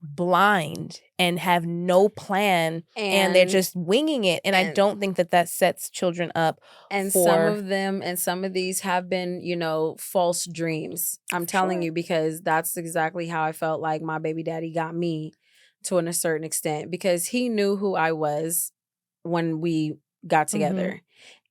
blind and have no plan, and they're just winging it, and I don't think that sets children up. And some of these have been false dreams. I'm telling you, because that's exactly how I felt like my baby daddy got me to a certain extent, because he knew who I was when we got together.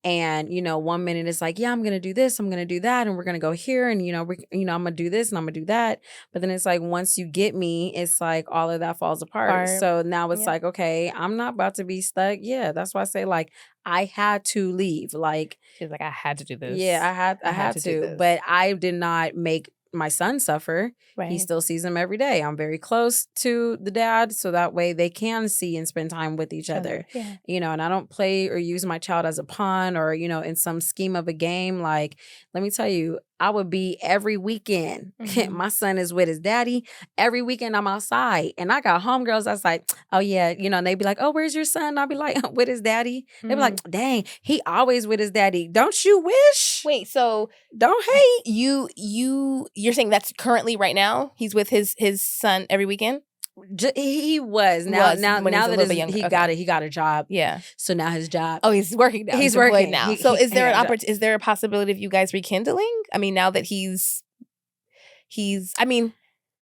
And, 1 minute it's like, yeah, I'm going to do this, I'm going to do that, and we're going to go here, and, I'm going to do this and I'm going to do that. But then it's like, once you get me, it's like all of that falls apart. So now it's like, okay, I'm not about to be stuck. Yeah, that's why I say, like, I had to leave. Like, she's like, I had to do this. Yeah, I had to. But I did not make my son suffer. Right. He still sees him every day. I'm very close to the dad, so that way they can see and spend time with each other. Yeah. And I don't play or use my child as a pawn or, in some scheme of a game. Like, let me tell you, I would be every weekend. My son is with his daddy. Every weekend I'm outside. And I got homegirls that's like, oh yeah, and they'd be like, oh, where's your son? I'll be like, with his daddy. They'd be like, dang, he always with his daddy. Don't you wish? Wait, so don't hate. You're saying that's currently right now? He's with his son every weekend? He was now that he got a job. Yeah. So now his job. Oh, he's working now. He's working now. So is there is there a possibility of you guys rekindling? I mean, now that he's I mean,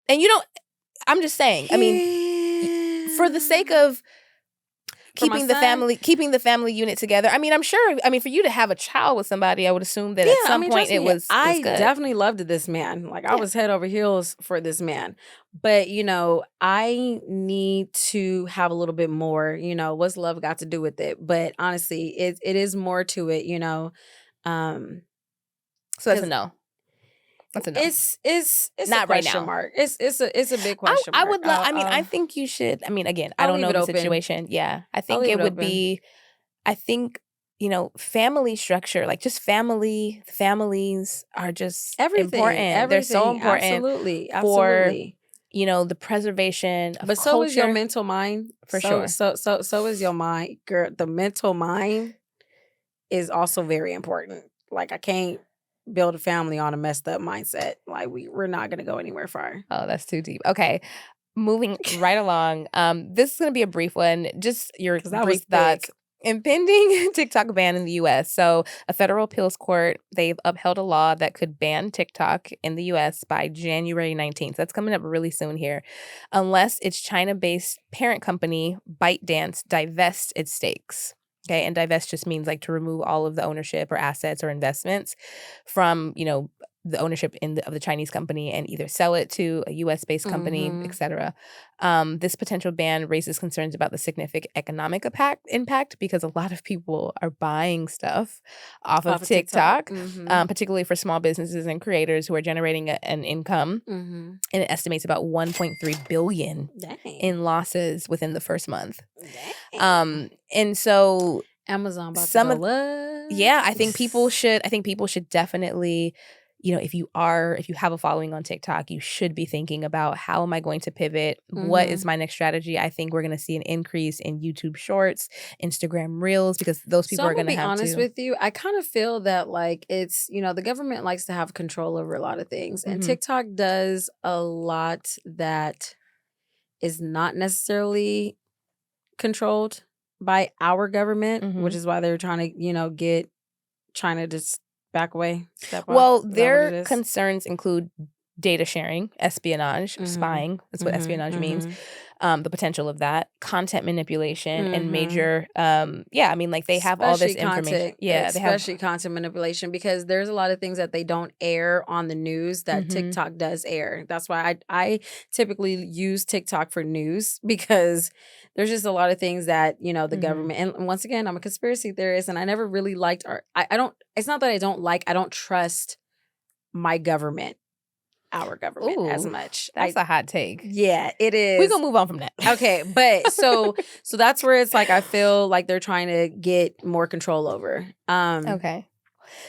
and you don't. I'm just saying. I mean, for the sake of keeping the family unit together. I mean, I'm sure. I mean, for you to have a child with somebody, I would assume that at some point it was. I good. definitely loved this man. Like I was head over heels for this man. But I need to have a little bit more. What's love got to do with it? But honestly, it is more to it. So that's a no. That's a no. It's not a question right now. Mark. It's a big question mark. I would love. I mean, I think you should. I mean, again, I don't know the situation. Yeah, I think it would be. I think family structure, like just families are just important. They're so important. Absolutely. For the preservation of but culture. So is your mental mind. For sure. So is your mind, girl. The mental mind is also very important. Like I can't build a family on a messed up mindset. Like we're not gonna go anywhere far. Oh, that's too deep. Okay. Moving right along. This is gonna be a brief one. Just your brief thoughts. Impending TikTok ban in the U.S. So a federal appeals court, they've upheld a law that could ban TikTok in the U.S. by January 19th. That's coming up really soon here. Unless its China-based parent company, ByteDance, divests its stakes. Okay, and divest just means like to remove all of the ownership or assets or investments from, the ownership of the Chinese company and either sell it to a U.S.-based company, et cetera. This potential ban raises concerns about the significant economic impact because a lot of people are buying stuff off of TikTok, particularly for small businesses and creators who are generating an income. And it estimates about $1.3 billion in losses within the first month. And so Amazon about to go up. Yeah, I think people should definitely. If you have a following on TikTok, you should be thinking about how am I going to pivot? What is my next strategy? I think we're going to see an increase in YouTube Shorts, Instagram Reels, because those people are going to have to. I'm going to be honest with you. I kind of feel that like it's, the government likes to have control over a lot of things. And TikTok does a lot that is not necessarily controlled by our government, which is why they're trying to, get China to back away. Well, their concerns include data sharing, espionage, spying. That's what espionage means. The potential of that, content manipulation, and major. I mean, like they have all this information. Especially content manipulation, because there's a lot of things that they don't air on the news that TikTok does air. That's why I typically use TikTok for news, because there's just a lot of things that the government. And once again, I'm a conspiracy theorist, and I never really liked I don't. It's not that I don't trust my government. Our government as much. That's a hot take. Yeah, it is. We're gonna move on from that. Okay, but so that's where it's like I feel like they're trying to get more control over. Okay.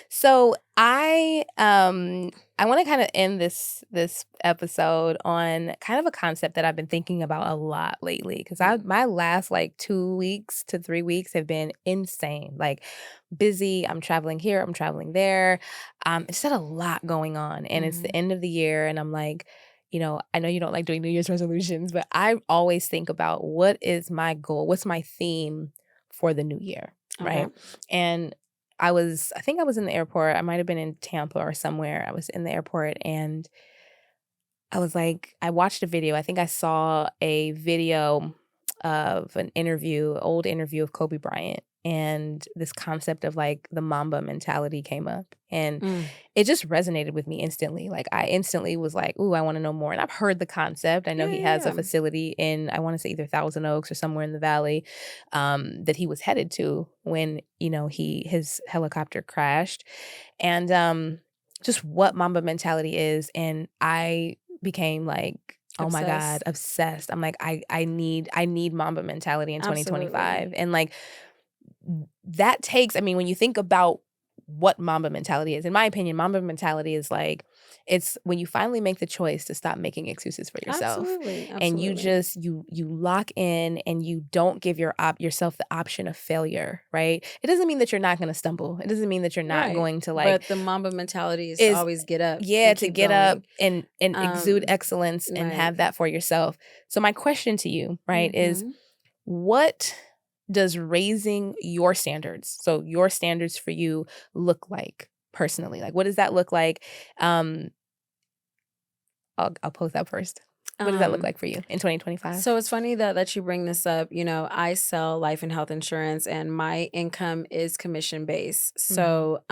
So I want to kind of end this episode on kind of a concept that I've been thinking about a lot lately, because my last like 2 weeks to 3 weeks have been insane. Like busy. I'm traveling here. I'm traveling there. It's just a lot going on, and it's the end of the year, and I'm like, I know you don't like doing New Year's resolutions, but I always think about what is my goal, what's my theme for the new year, right? And I think I was in the airport. I might have been in Tampa or somewhere. I was in the airport, and I was like, I watched a video. I think I saw a video of an old interview of Kobe Bryant. And this concept of like the Mamba mentality came up, and it just resonated with me instantly. Like I instantly was like, ooh, I want to know more. And I've heard the concept. I know he has a facility in, I want to say either Thousand Oaks or somewhere in the valley, that he was headed to when, his helicopter crashed. And just what Mamba mentality is. And I became like, oh my God, obsessed. I'm like, I need Mamba mentality in 2025. And like, that takes, I mean, when you think about what Mamba Mentality is. In my opinion, Mamba Mentality is like, it's when you finally make the choice to stop making excuses for yourself. Absolutely. And you just, you lock in and you don't give yourself the option of failure, right? It doesn't mean that you're not going to stumble. It doesn't mean that you're not going to But the Mamba mentality is to always get up. Yeah, to get up and exude excellence and have that for yourself. So my question to you, right, is what does raising your standards, so your standards for you, look like personally? Like, what does that look like? I'll pose that first. What does that look like for you in 2025? So it's funny that you bring this up. You know, I sell life and health insurance and my income is commission based. So,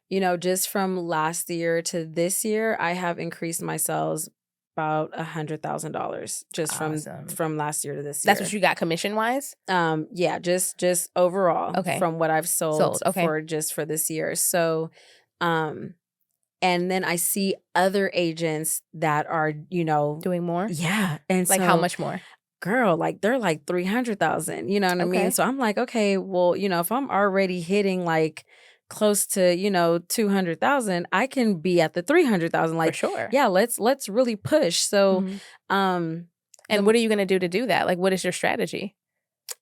you know, just from last year to this year, I have increased my sales about $100,000 just from last year to this year. That's what you got commission wise? Yeah, just overall from what I've sold for this year. So, and then I see other agents that are, you know, doing more. Yeah. And like, how much more? Girl, like they're like 300,000, you know what I mean? So I'm like, okay, well, you know, if I'm already hitting like close to, you know, 200,000, I can be at the 300,000. Like, for sure. Yeah, let's really push. So, and what are you going to do that? Like, what is your strategy?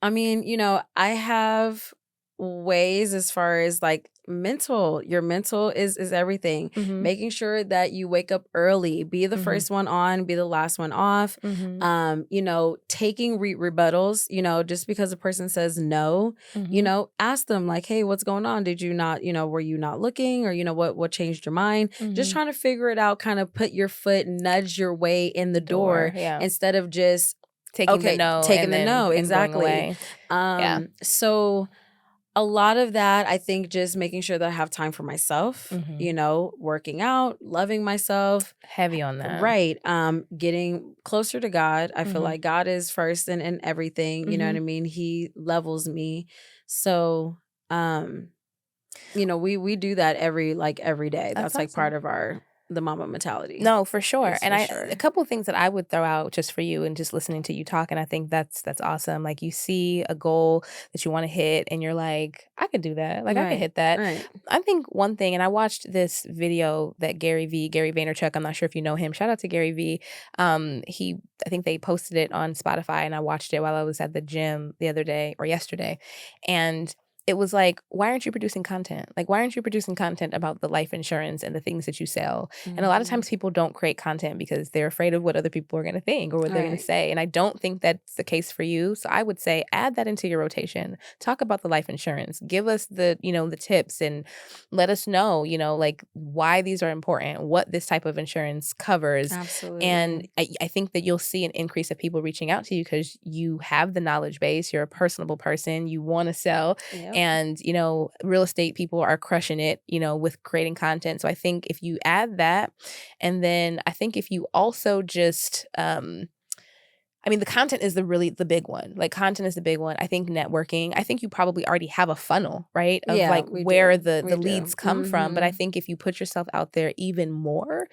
I mean, you know, I have ways as far as like your mental is everything. Making sure that you wake up early, be the first one on, be the last one off. You know, taking rebuttals, you know, just because a person says no, you know, ask them like, hey, what's going on? Did you not, you know, were you not looking, or, you know, what changed your mind? Just trying to figure it out, kind of put your foot, nudge your way in the door instead of just taking the no. Exactly. So a lot of that, I think, just making sure that I have time for myself, you know, working out, loving myself. Heavy on that. Right. Getting closer to God. I feel like God is first in everything. You know what I mean? He levels me. So, you know, we do that every day. That's like part of the Mamba mentality. No, for sure. And a couple of things that I would throw out just for you and just listening to you talk, and I think that's awesome. Like, you see a goal that you want to hit and you're like, I could do that. Like, I could hit that. Right. I think one thing, and I watched this video that Gary Vaynerchuk, I'm not sure if you know him. Shout out to Gary V. I think they posted it on Spotify, and I watched it while I was at the gym the other day or yesterday. And it was like, why aren't you producing content? Like, why aren't you producing content about the life insurance and the things that you sell? And a lot of times people don't create content because they're afraid of what other people are going to think or what they're going to say. And I don't think that's the case for you. So I would say add that into your rotation. Talk about the life insurance. Give us the, you know, the tips, and let us know, you know, like, why these are important, what this type of insurance covers. Absolutely. And I think that you'll see an increase of people reaching out to you because you have the knowledge base. You're a personable person. You want to sell. Yep. And, you know, real estate people are crushing it, you know, with creating content. So I think if you add that, and then I think if you also just, I mean, the content is the big one. Like, content is the big one. I think networking, I think you probably already have a funnel, right? Of like where the leads come from. But I think if you put yourself out there even more,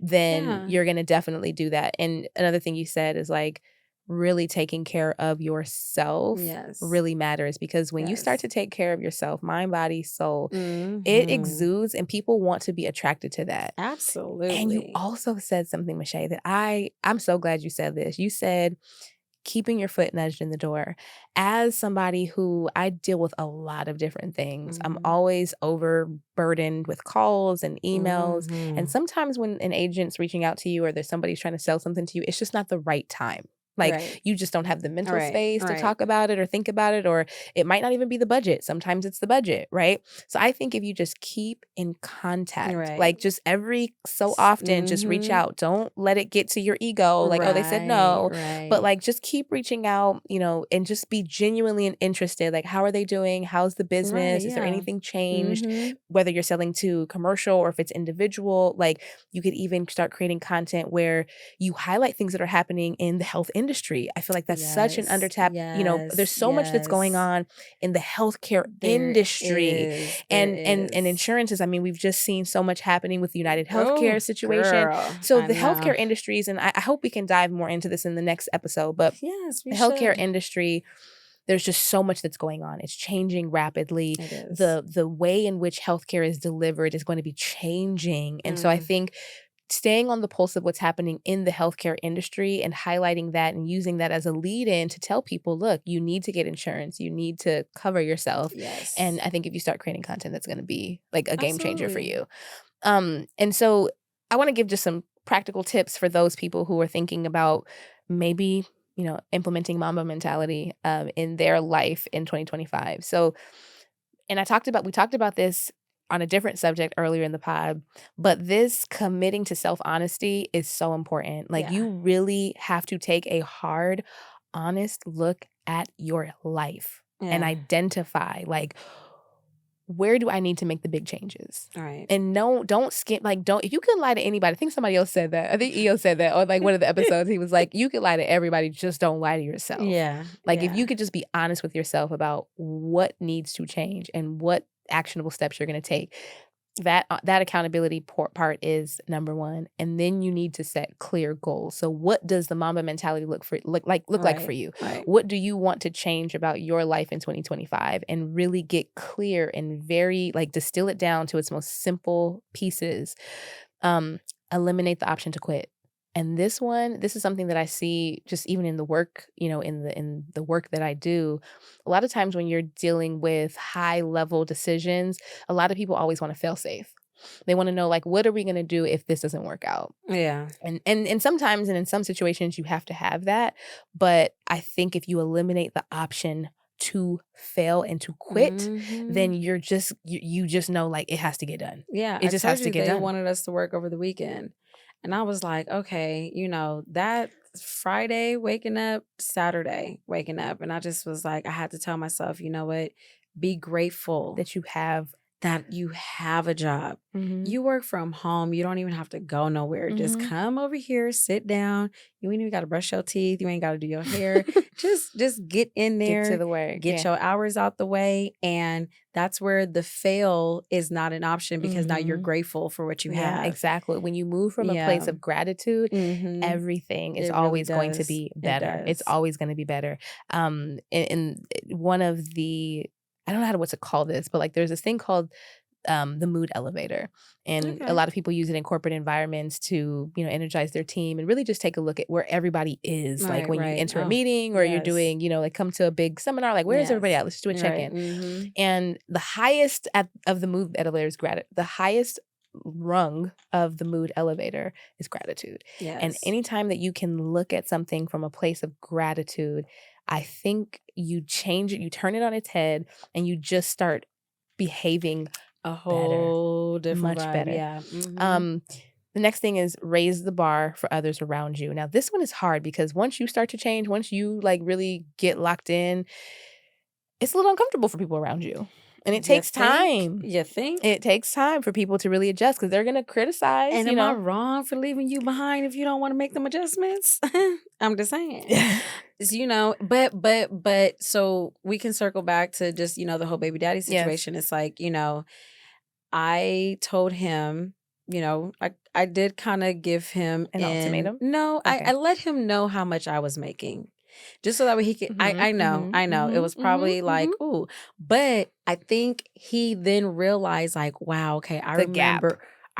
then you're going to definitely do that. And another thing you said is like, really taking care of yourself really matters, because when you start to take care of yourself, mind, body, soul, it exudes, and people want to be attracted to that. Absolutely. And you also said something, Mishae, that I'm so glad you said this. You said keeping your foot nudged in the door. As somebody who, I deal with a lot of different things, I'm always overburdened with calls and emails. And sometimes when an agent's reaching out to you or there's somebody's trying to sell something to you, it's just not the right time. Like, you just don't have the mental space to talk about it or think about it, or it might not even be the budget. Sometimes it's the budget, right? So I think if you just keep in contact, like just every so often, just reach out. Don't let it get to your ego, like, oh, they said no. But like, just keep reaching out, you know, and just be genuinely interested. Like, how are they doing? How's the business? Is there anything changed? Whether you're selling to commercial or if it's individual, like, you could even start creating content where you highlight things that are happening in the health industry. I feel like that's such an undertapped, you know, there's so much that's going on in the healthcare industry and insurances. I mean, we've just seen so much happening with the United Healthcare situation. So the healthcare industries, and I hope we can dive more into this in the next episode, but the healthcare industry, there's just so much that's going on. It's changing rapidly. It is. The way in which healthcare is delivered is going to be changing. And so I think staying on the pulse of what's happening in the healthcare industry and highlighting that and using that as a lead-in to tell people, look, you need to get insurance. You need to cover yourself. Yes. And I think if you start creating content, that's going to be like a game changer for Absolutely. you. And so I want to give just some practical tips for those people who are thinking about maybe, implementing Mamba Mentality in their life in 2025. So, and we talked about this on a different subject earlier in the pod, but this committing to self-honesty is so important. Like, you really have to take a hard, honest look at your life and identify, like, where do I need to make the big changes? Right. And don't skip, if you could lie to anybody, I think somebody else said that. I think EO said that, or like one of the episodes, he was like, you could lie to everybody, just don't lie to yourself. Yeah. Like, if you could just be honest with yourself about what needs to change and what actionable steps you're going to take, that accountability part is number one. And then you need to set clear goals. So what does the Mamba Mentality look like for you? Right. What do you want to change about your life in 2025? And really get clear and very distill it down to its most simple pieces. Eliminate the option to quit. And this is something that I see just even in the work, in the work that I do. A lot of times when you're dealing with high level decisions, a lot of people always want to fail safe. They want to know, what are we going to do if this doesn't work out? Yeah. And sometimes, and in some situations, you have to have that. But I think if you eliminate the option to fail and to quit, then you just know, it has to get done. Yeah. It just has to get done. They wanted us to work over the weekend. And I was like, okay, that Friday waking up, Saturday waking up. And I just was like, I had to tell myself, you know what? Be grateful that you have a job. You work from home. You don't even have to go nowhere. Just come over here, sit down. You ain't even got to brush your teeth. You ain't got to do your hair. just get in there. Get to the work. Get your hours out the way. And that's where the fail is not an option, because now you're grateful for what you have. Exactly. When you move from a place of gratitude, everything is always going to be better. It's always going to be better. In one of the, I don't know what to call this, but there's this thing called the mood elevator. And a lot of people use it in corporate environments to, energize their team and really just take a look at where everybody is. When you enter a meeting or you're doing, come to a big seminar, where is everybody at? Let's just do a check-in. And the highest of the mood elevator is gratitude. The highest rung of the mood elevator is gratitude. And anytime that you can look at something from a place of gratitude, I think you change it, you turn it on its head, and you just start behaving a whole different much vibe. better. Yeah. The next thing is raise the bar for others around you. Now, this one is hard because once you start to change, once you really get locked in, it's a little uncomfortable for people around you. And it takes time. You think? It takes time for people to really adjust because they're going to criticize. And am I wrong for leaving you behind if you don't want to make them adjustments? I'm just saying. But so we can circle back to just, the whole baby daddy situation. It's I told him, I did kind of give him an ultimatum. No, okay. I let him know how much I was making. Just so that way he could, I know. It was probably ooh. But I think he then realized wow, okay, I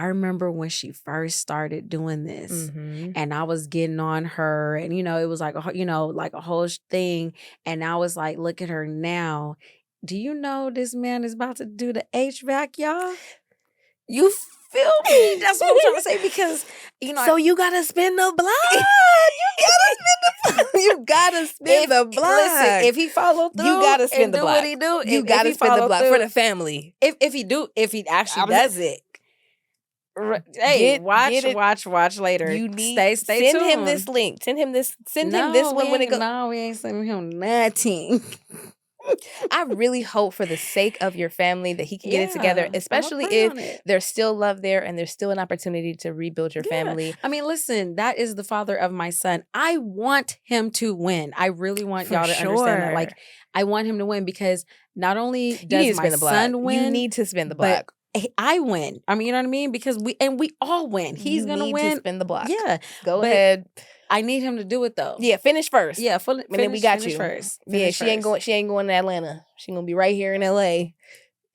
remember when she first started doing this and I was getting on her and, it was like a whole thing. And I was like, look at her now. Do you know this man is about to do the HVAC, y'all? You feel me? That's what I'm trying to say because, So you got to spin the block. You got to spin the block. Listen, if he followed through, you got to spin the block. What he do, you got to spin the block for the family. If he actually does it. Hey, watch later. You need stay send tuned. him this link. Send him this one when it goes. No, we ain't sending him nothing. I really hope for the sake of your family that he can get it together, especially if there's still love there and there's still an opportunity to rebuild your family. I mean, listen, that is the father of my son. I want him to win. I really want y'all to understand that. I want him to win because not only does my son win, you need to spin the block. I win. I mean, you know what I mean? Because we all win. He's going to win. To spin the block. Yeah. Go ahead. I need him to do it though. Yeah, finish first. Yeah, and then we got you. First. She ain't going to Atlanta. She gonna be right here in LA.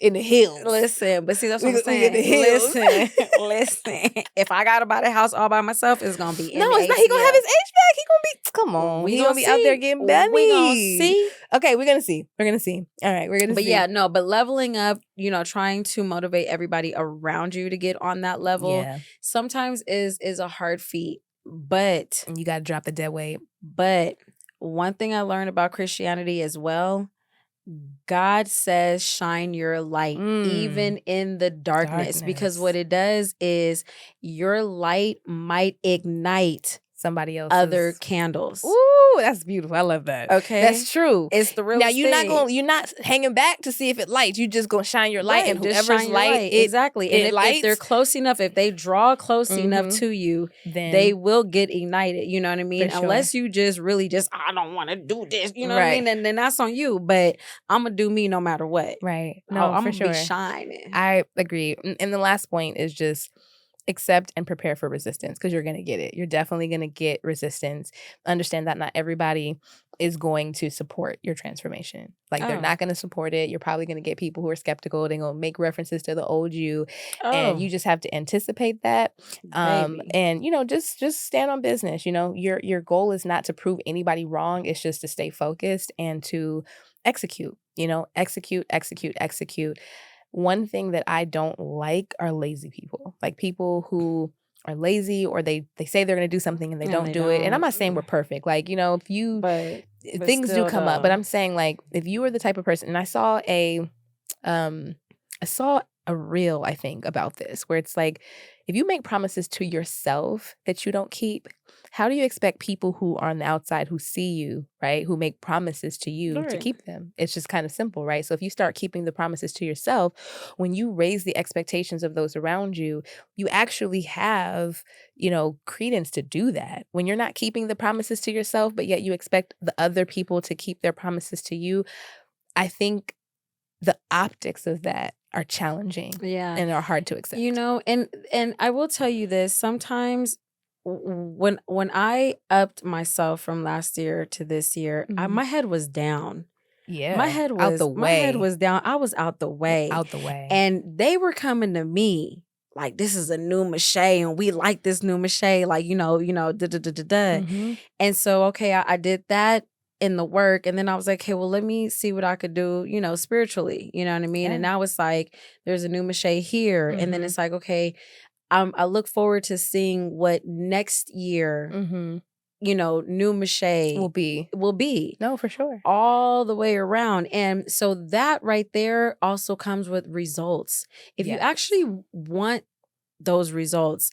In the hills. Listen, but see, that's what I'm saying. Listen. If I gotta buy the house all by myself, it's gonna be no, it's not. He gonna have his HVAC. He gonna be. Come on, he gonna be out there getting money. We gonna see. Okay, we're gonna see. We're gonna see. All right, we're gonna see. But yeah, no. But leveling up, trying to motivate everybody around you to get on that level. Sometimes is a hard feat, but you gotta drop the dead weight. But one thing I learned about Christianity as well. God says, shine your light even in the darkness. Because what it does is your light might ignite somebody else's other candles. Ooh, that's beautiful. I love that. Okay. That's true. It's the real Now you're not hanging back to see if it lights. You just gonna shine your light, and whoever's light. Exactly. And if they're close enough, if they draw close enough to you, then they will get ignited. You know what I mean? Unless you just really I don't want to do this. You know what I mean? And then that's on you. But I'm gonna do me no matter what. Right. No, I'm for gonna be shining. I agree. And the last point is just accept and prepare for resistance, because you're going to get it. You're definitely going to get resistance. Understand that not everybody is going to support your transformation. Like they're not going to support it. You're probably going to get people who are skeptical. They're going to make references to the old you. And you just have to anticipate that. And, just stand on business. Your goal is not to prove anybody wrong. It's just to stay focused and to execute, execute. One thing that I don't like are lazy people. Like people who are lazy, or they say they're going to do something and they don't do it. And I'm not saying we're perfect. Like, if you things do come up, but I'm saying, like, if you are the type of person, and I saw a reel, I think, about this, where it's like, if you make promises to yourself that you don't keep, how do you expect people who are on the outside, who see you, right, who make promises to you to keep them? It's just kind of simple, right? So if you start keeping the promises to yourself, when you raise the expectations of those around you, you actually have, credence to do that. When you're not keeping the promises to yourself, but yet you expect the other people to keep their promises to you, I think the optics of that are challenging and are hard to accept. And I will tell you this, sometimes when I upped myself from last year to this year, my head was down. Yeah. My head was out the way. My head was down. I was out the way. And they were coming to me like, this is a new Mishae, and we like this new Mishae, like, And so, okay, I did that in the work, and then I was like, hey, well, let me see what I could do, spiritually, you know what I mean? And now it's like, there's a new Mishae here. And then it's like, okay, I look forward to seeing what next year, new Mishae will be. No, for sure. All the way around. And so that right there also comes with results. If you actually want those results,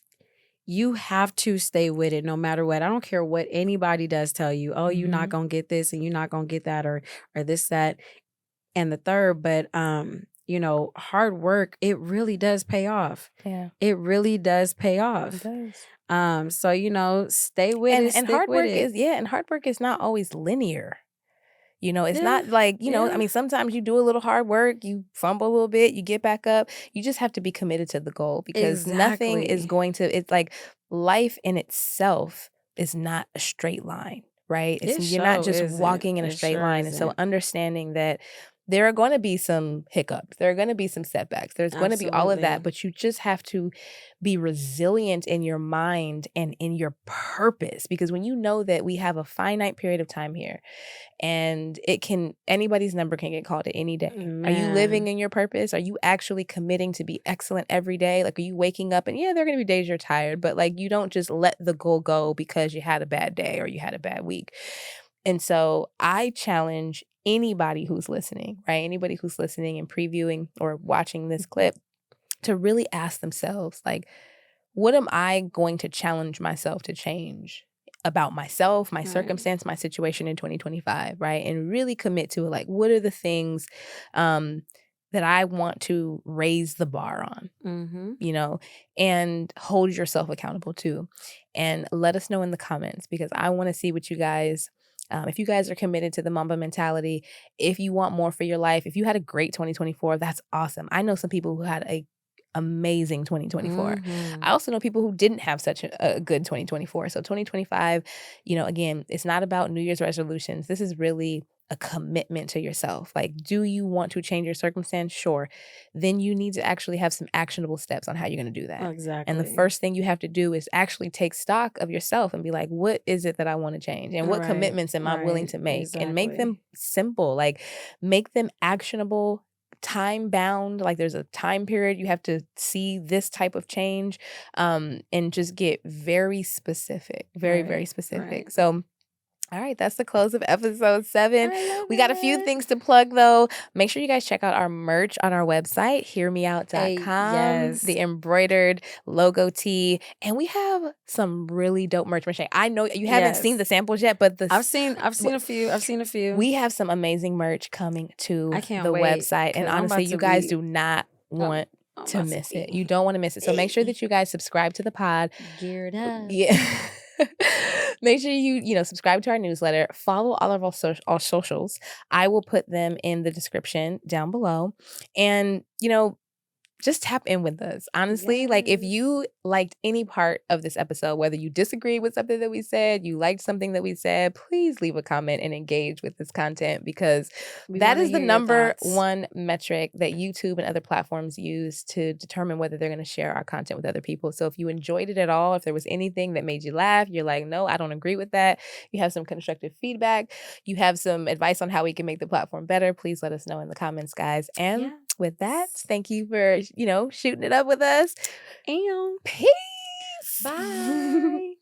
you have to stay with it no matter what. I don't care what anybody does tell you. Oh, you're not going to get this and you're not going to get that or this, that, and the third. But, hard work, it really does pay off. Yeah. It really does pay off. It does. So, stay with it. And hard work and hard work is not always linear. It's not like, I mean, sometimes you do a little hard work, you fumble a little bit, you get back up. You just have to be committed to the goal, because nothing is going to, it's like life in itself is not a straight line, right? You're not just walking in a straight line. And so understanding that there are going to be some hiccups. There are going to be some setbacks. There's going to be all of that, but you just have to be resilient in your mind and in your purpose, because when you know that we have a finite period of time here, and anybody's number can get called at any day. Man. Are you living in your purpose? Are you actually committing to be excellent every day? Like, are you waking up and there are going to be days you're tired, but like, you don't just let the goal go because you had a bad day or you had a bad week. And so I challenge anybody who's listening, right? Anybody who's listening and previewing or watching this clip to really ask themselves, like, what am I going to challenge myself to change about myself, my circumstance, my situation in 2025, right? And really commit to it. Like, what are the things that I want to raise the bar on, and hold yourself accountable to. And let us know in the comments, because I want to see what you guys, if you guys are committed to the Mamba mentality, if you want more for your life, if you had a great 2024, that's awesome. I know some people who had amazing 2024. Mhm. I also know people who didn't have such a good 2024. So 2025, again, it's not about New Year's resolutions. This is really a commitment to yourself. Like, do you want to change your circumstance? Sure. Then you need to actually have some actionable steps on how you're going to do that. Exactly. And the first thing you have to do is actually take stock of yourself and be like, what is it that I want to change? And what commitments am I willing to make? And make them simple, like make them actionable, time bound. Like there's a time period you have to see this type of change, and just get very specific, very specific. So all right, that's the close of episode 7. We got a few things to plug, though. Make sure you guys check out our merch on our website, hearmeout.com, the embroidered logo tee. And we have some really dope merch. Mishae, I know you haven't seen the samples yet, but I've seen a few. We have some amazing merch coming to the wait, website. And honestly, you guys do not want to miss it. You don't want to miss it. So make sure that you guys subscribe to the pod. Geared up. Yeah. Make sure you subscribe to our newsletter, follow all of our socials. I will put them in the description down below. And, just tap in with us. Honestly, like if you liked any part of this episode, whether you disagree with something that we said, you liked something that we said, please leave a comment and engage with this content, because that is the number one metric that YouTube and other platforms use to determine whether they're going to share our content with other people. So if you enjoyed it at all, if there was anything that made you laugh, you're like, no, I don't agree with that, you have some constructive feedback, you have some advice on how we can make the platform better, please let us know in the comments, guys. And with that, thank you for, shooting it up with us. And peace. Bye.